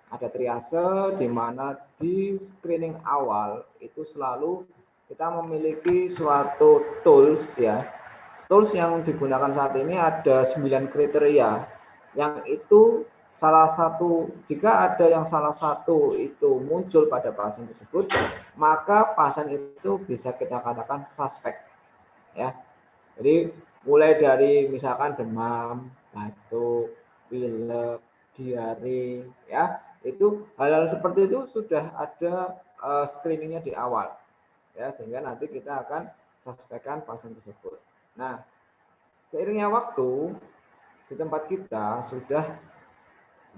Ada triase di mana di screening awal itu selalu kita memiliki suatu tools ya. Tools yang digunakan saat ini ada 9 kriteria yang itu jika ada yang salah satu itu muncul pada pasien tersebut, maka pasien itu bisa kita katakan suspek, ya. Jadi mulai dari misalkan demam, batuk, pilek, diare, ya, itu hal-hal seperti itu sudah ada screeningnya di awal, ya, sehingga nanti kita akan suspekkan pasien tersebut. Nah, seiringnya waktu di tempat kita sudah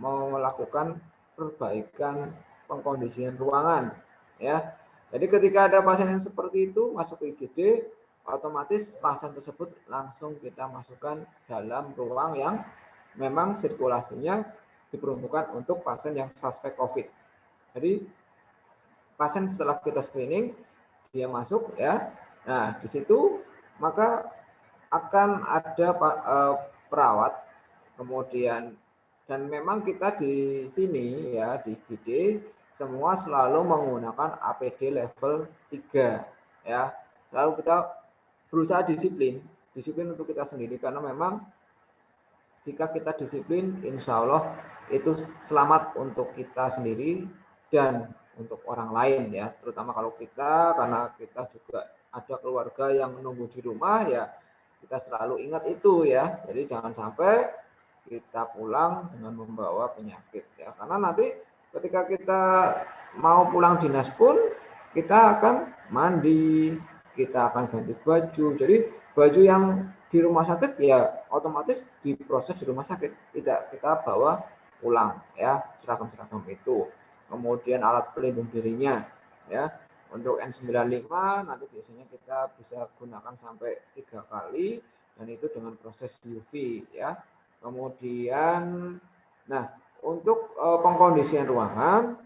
melakukan perbaikan pengkondisian ruangan, ya. Jadi ketika ada pasien yang seperti itu masuk ke IGD, otomatis pasien tersebut langsung kita masukkan dalam ruang yang memang sirkulasinya diperuntukkan untuk pasien yang suspek COVID. Jadi pasien setelah kita screening dia masuk, ya. Nah, di situ maka akan ada perawat, kemudian dan memang kita di sini ya di IGD semua selalu menggunakan APD level 3, ya. Selalu kita berusaha disiplin untuk kita sendiri, karena memang jika kita disiplin, insya Allah itu selamat untuk kita sendiri dan untuk orang lain, ya. Terutama kalau kita, karena kita juga ada keluarga yang menunggu di rumah, ya kita selalu ingat itu, ya. Jadi jangan sampai kita pulang dengan membawa penyakit, ya. Karena nanti ketika kita mau pulang dinas pun kita akan mandi, kita akan ganti baju. Jadi baju yang di rumah sakit ya otomatis diproses di rumah sakit, tidak kita bawa pulang, ya, seragam-seragam itu. Kemudian alat pelindung dirinya, ya. Untuk N95 nanti biasanya kita bisa gunakan sampai 3 kali dan itu dengan proses UV, ya. Kemudian nah, untuk pengkondisian ruangan,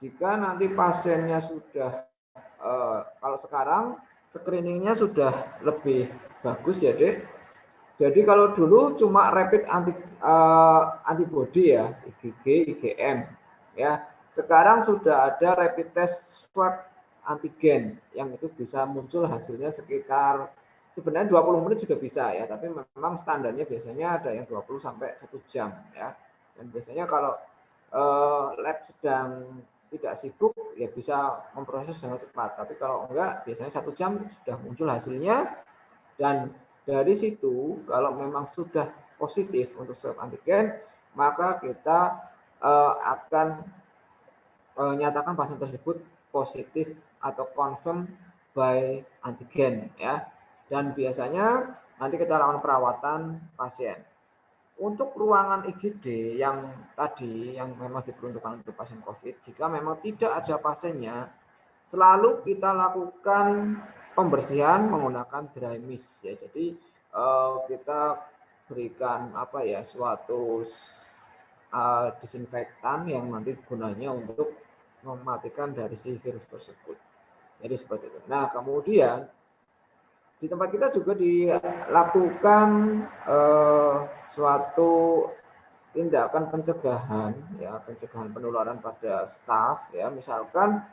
jika nanti pasiennya sudah kalau sekarang screeningnya sudah lebih bagus, ya, Dek. Jadi kalau dulu cuma rapid antibody, ya, IgG, IgM, ya. Sekarang sudah ada rapid test swab antigen yang itu bisa muncul hasilnya sekitar sebenarnya 20 menit sudah bisa, ya, tapi memang standarnya biasanya ada yang 20 sampai 1 jam, ya. Dan biasanya kalau lab sedang tidak sibuk ya bisa memproses dengan cepat, tapi kalau enggak biasanya 1 jam sudah muncul hasilnya. Dan dari situ kalau memang sudah positif untuk swab antigen, maka kita akan nyatakan pasien tersebut positif atau confirm by antigen, ya. Dan biasanya nanti kita lakukan perawatan pasien. Untuk ruangan IGD yang tadi yang memang diperuntukkan untuk pasien COVID, jika memang tidak ada pasiennya, selalu kita lakukan pembersihan menggunakan dry mist, ya. Jadi kita berikan apa ya suatu disinfektan yang nanti gunanya untuk mematikan dari si virus tersebut. Jadi seperti itu. Nah, kemudian di tempat kita juga dilakukan suatu tindakan pencegahan, ya, pencegahan penularan pada staf, ya. Misalkan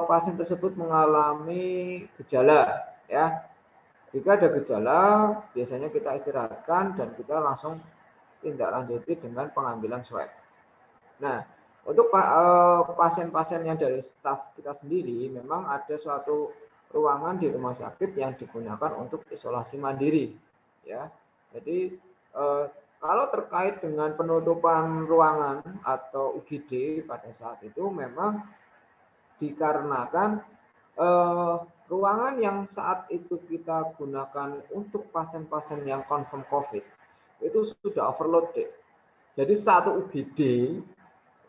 pasien tersebut mengalami gejala, ya. Jika ada gejala, biasanya kita istirahatkan dan kita langsung tindak lanjuti dengan pengambilan swab. Nah, untuk pasien-pasien yang dari staf kita sendiri, memang ada suatu ruangan di rumah sakit yang digunakan untuk isolasi mandiri, ya. Jadi kalau terkait dengan penutupan ruangan atau UGD pada saat itu memang dikarenakan ruangan yang saat itu kita gunakan untuk pasien-pasien yang confirm COVID itu sudah overload, Dek. Jadi satu UGD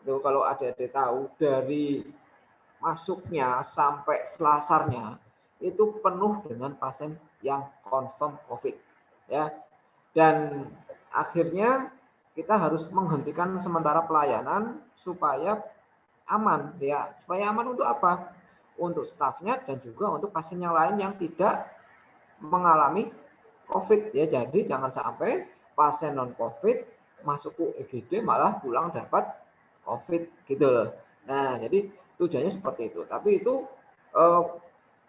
itu kalau adik-adik tahu dari masuknya sampai selasarnya itu penuh dengan pasien yang confirm COVID, ya. Dan akhirnya kita harus menghentikan sementara pelayanan supaya aman, ya. Supaya aman untuk apa? Untuk stafnya dan juga untuk pasien yang lain yang tidak mengalami COVID, ya. Jadi jangan sampai pasien non COVID masuk ke IGD malah pulang dapat COVID gitu. Nah, jadi tujuannya seperti itu. Tapi itu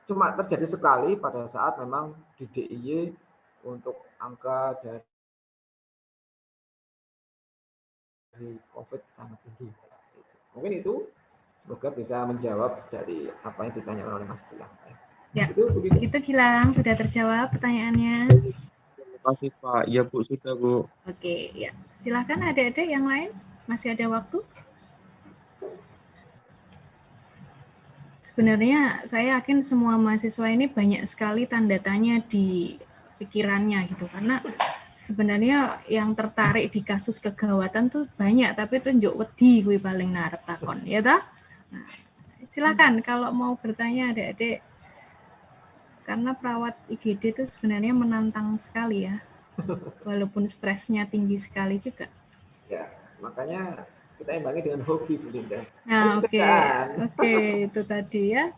cuma terjadi sekali pada saat memang di DIY untuk angka dari dari COVID sangat tinggi. Mungkin itu semoga bisa menjawab dari apa yang ditanyakan oleh Mas Gilang. Ya, itu begitu. Itu Gilang sudah terjawab pertanyaannya. Terima kasih Pak. Ya Bu, sudah Bu. Oke, ya. Silakan adik-adik yang lain, masih ada waktu. Sebenarnya saya yakin semua mahasiswa ini banyak sekali tanda tanya di pikirannya gitu, karena sebenarnya yang tertarik di kasus kegawatan tuh banyak, tapi tunjuk wedi gue paling narep takon, ya toh? Nah, silakan kalau mau bertanya adik-adik, karena perawat IGD itu sebenarnya menantang sekali ya, walaupun stresnya tinggi sekali juga. Ya, makanya kita imbangi dengan hobi, Bu Linda. Nah, oke, itu tadi ya.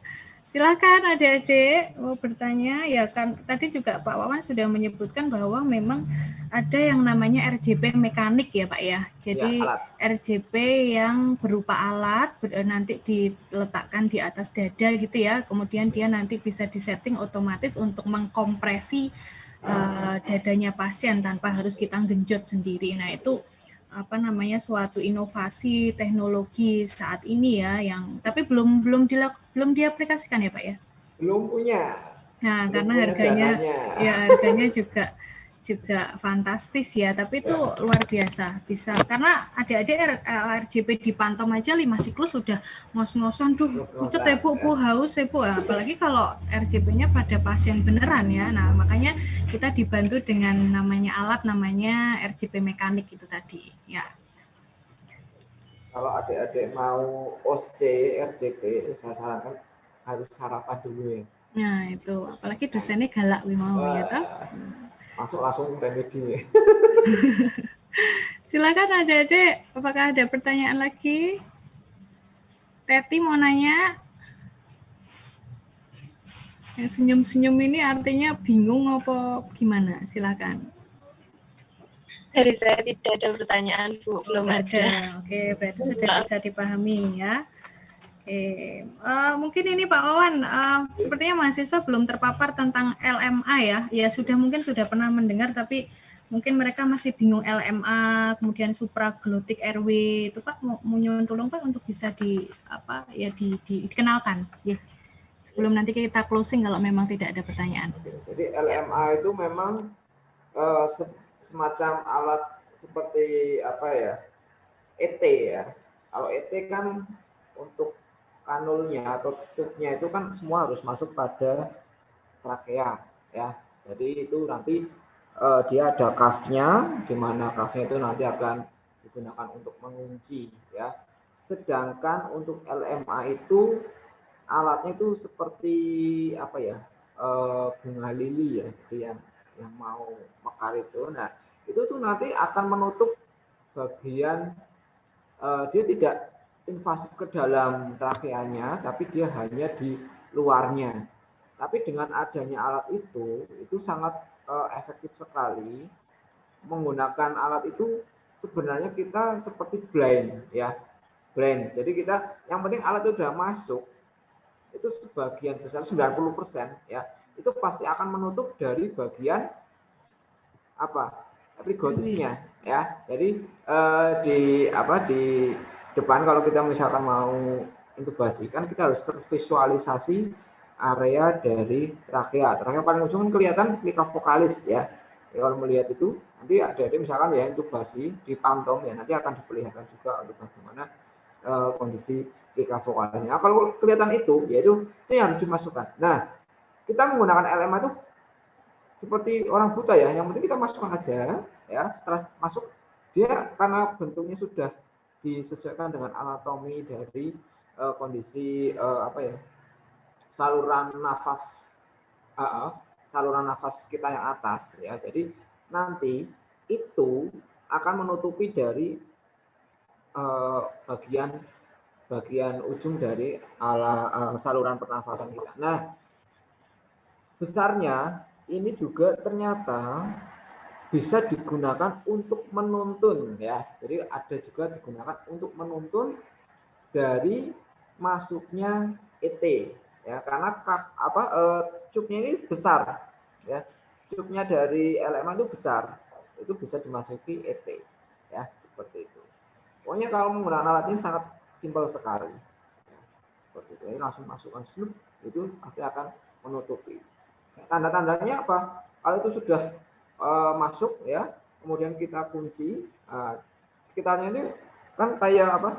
Silakan adik-adik mau bertanya. Ya kan tadi juga Pak Wawan sudah menyebutkan bahwa memang ada yang namanya RJP mekanik ya Pak ya. Jadi ya, RJP yang berupa alat nanti diletakkan di atas dada gitu ya. Kemudian dia nanti bisa disetting otomatis untuk mengkompresi dadanya pasien tanpa harus kita genjot sendiri. Nah, itu apa namanya suatu inovasi teknologi saat ini ya, yang tapi belum diaplikasikan ya Pak ya. Belum punya. Nah, karena harganya juga fantastis ya, tapi itu luar biasa bisa, karena adik-adik RJP dipantau aja 5 siklus sudah ngos-ngosan tuh, pucet ya Bu, haus ya Bu, apalagi kalau RJP-nya pada pasien beneran ya. Nah, makanya kita dibantu dengan namanya alat namanya RJP mekanik itu tadi ya. Kalau adik-adik mau OSC RJP, saya sarankan harus sarapan dulu ya. Nah, itu apalagi dosennya galak mau ya toh. Masuk langsung remedi. Silakan adik-adik, apakah ada pertanyaan lagi? Teti mau nanya. Yang senyum-senyum ini artinya bingung apa gimana? Silakan. Dari saya tidak ada pertanyaan, Bu. Belum ada. Oke, berarti sudah bisa dipahami ya. Oke, mungkin ini Pak Wawan, sepertinya mahasiswa belum terpapar tentang LMA ya. Ya mungkin sudah pernah mendengar, tapi mungkin mereka masih bingung LMA, kemudian supraglutik RW itu Pak, mau tolong Pak untuk bisa dikenalkan ya. Sebelum nanti kita closing kalau memang tidak ada pertanyaan. Jadi LMA itu memang semacam alat seperti apa ya? ET ya. Kalau ET kan untuk kanulnya atau tubnya itu kan semua harus masuk pada trakea ya. Jadi itu nanti dia ada cuff-nya, di mana cuff-nya itu nanti akan digunakan untuk mengunci ya. Sedangkan untuk LMA itu alatnya itu seperti apa ya, bunga lili ya, seperti yang mau mekar itu. Nah itu tuh nanti akan menutup bagian, dia tidak invasif ke dalam trakeanya, tapi dia hanya di luarnya. Tapi dengan adanya alat itu sangat efektif sekali. Menggunakan alat itu sebenarnya kita seperti blind ya, blind. Jadi kita yang penting alat itu sudah masuk, itu sebagian besar 90% ya, itu pasti akan menutup dari bagian apa, epiglottisnya ya. Jadi di depan kalau kita misalkan mau intubasi kan kita harus tervisualisasi area dari trakea. Trakea paling ujung kan kelihatan plika vokalis ya. Kalau melihat itu nanti ada misalkan ya intubasi dipantau ya, nanti akan diperlihatkan juga untuk bagaimana kondisi plika vokalisnya. Nah, kalau kelihatan itu ya itu yang harus dimasukkan. Nah, kita menggunakan LMA itu seperti orang buta ya, yang penting kita masukkan aja ya. Setelah masuk dia karena bentuknya sudah disesuaikan dengan anatomi dari kondisi saluran nafas kita yang atas ya. Jadi nanti itu akan menutupi dari bagian ujung dari saluran pernafasan kita. Nah, besarnya ini juga ternyata bisa digunakan untuk menuntun ya. Jadi ada juga digunakan untuk menuntun dari masuknya ET ya, karena cupnya ini besar ya. Cupnya dari LMA itu besar, itu bisa dimasuki ET ya, seperti itu. Pokoknya kalau menggunakan alat ini sangat simpel sekali. Seperti itu, ini langsung masukkan itu pasti akan menutupi. Tanda-tandanya apa? Kalau itu sudah masuk ya, kemudian kita kunci, sekitarnya ini kan kayak apa?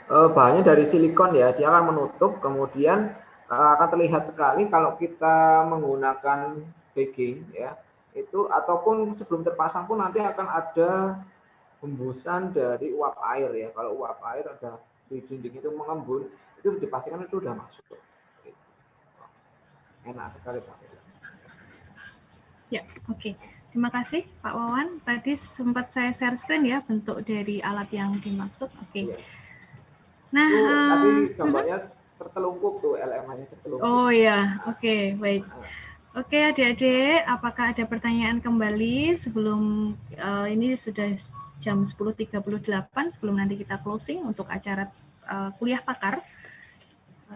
Bahannya dari silikon ya, dia akan menutup, kemudian akan terlihat sekali kalau kita menggunakan bagging ya, itu ataupun sebelum terpasang pun nanti akan ada hembusan dari uap air ya. Kalau uap air ada di dinding itu mengembun, itu dipastikan itu sudah masuk. Enak sekali Pak. Ya, oke. Terima kasih Pak Wawan. Tadi sempat saya share screen ya bentuk dari alat yang dimaksud. Oke. Iya. Nah, Itu tadi gambarnya tertelungkup tuh, LMA-nya tertelungkup. oh ya, oke, baik. Oke adik-adik, apakah ada pertanyaan kembali sebelum ini sudah jam 10.38 sebelum nanti kita closing untuk acara kuliah pakar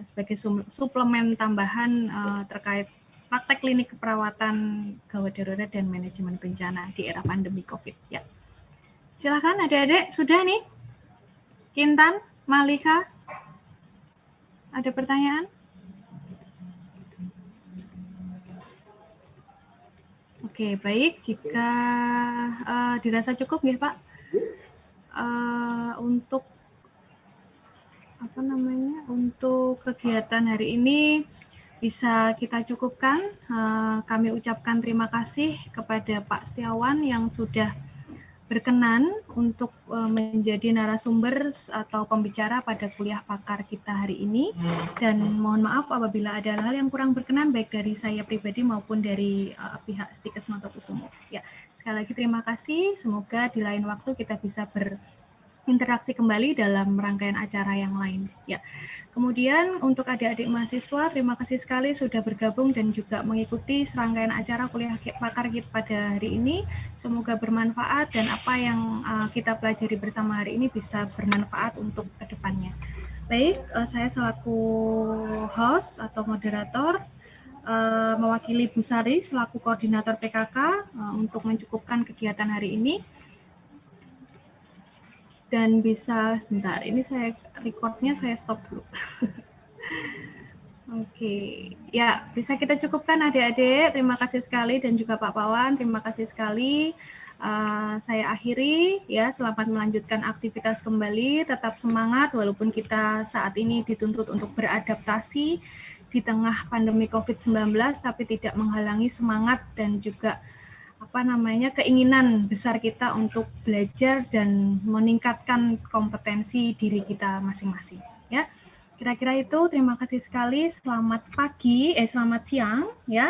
sebagai suplemen tambahan terkait praktek klinik keperawatan gawat darurat dan manajemen bencana di era pandemi COVID. Ya, silakan adik-adik, sudah nih? Kintan, Malika, ada pertanyaan? Oke, baik. Jika dirasa cukup ya Pak, untuk apa namanya, untuk kegiatan hari ini bisa kita cukupkan. Kami ucapkan terima kasih kepada Pak Setiawan yang sudah berkenan untuk menjadi narasumber atau pembicara pada kuliah pakar kita hari ini, dan mohon maaf apabila ada hal yang kurang berkenan baik dari saya pribadi maupun dari pihak Stikes Notokusumo. Ya, sekali lagi terima kasih. Semoga di lain waktu kita bisa berinteraksi kembali dalam rangkaian acara yang lain. Ya. Kemudian untuk adik-adik mahasiswa, terima kasih sekali sudah bergabung dan juga mengikuti serangkaian acara kuliah pakar kita pada hari ini. Semoga bermanfaat dan apa yang kita pelajari bersama hari ini bisa bermanfaat untuk kedepannya. Baik, saya selaku host atau moderator mewakili Bu Sari selaku koordinator PKK untuk mencukupkan kegiatan hari ini. Dan bisa, sebentar, ini saya recordnya saya stop dulu. Oke, ya bisa kita cukupkan adik-adik. Terima kasih sekali dan juga Pak Pawan, terima kasih sekali. Saya akhiri ya, selamat melanjutkan aktivitas kembali, tetap semangat walaupun kita saat ini dituntut untuk beradaptasi di tengah pandemi COVID-19, tapi tidak menghalangi semangat dan juga keinginan besar kita untuk belajar dan meningkatkan kompetensi diri kita masing-masing ya. Kira-kira itu, terima kasih sekali. Selamat pagi, selamat siang ya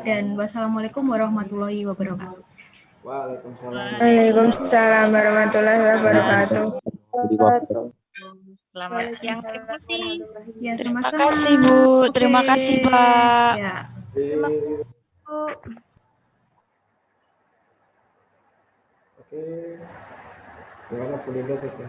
dan wassalamualaikum warahmatullahi wabarakatuh. Waalaikumsalam warahmatullahi wabarakatuh. Selamat siang, terima kasih. Ya, Terima kasih Bu, terima kasih Pak. Ya. Oke, gimana Bu Linda saja?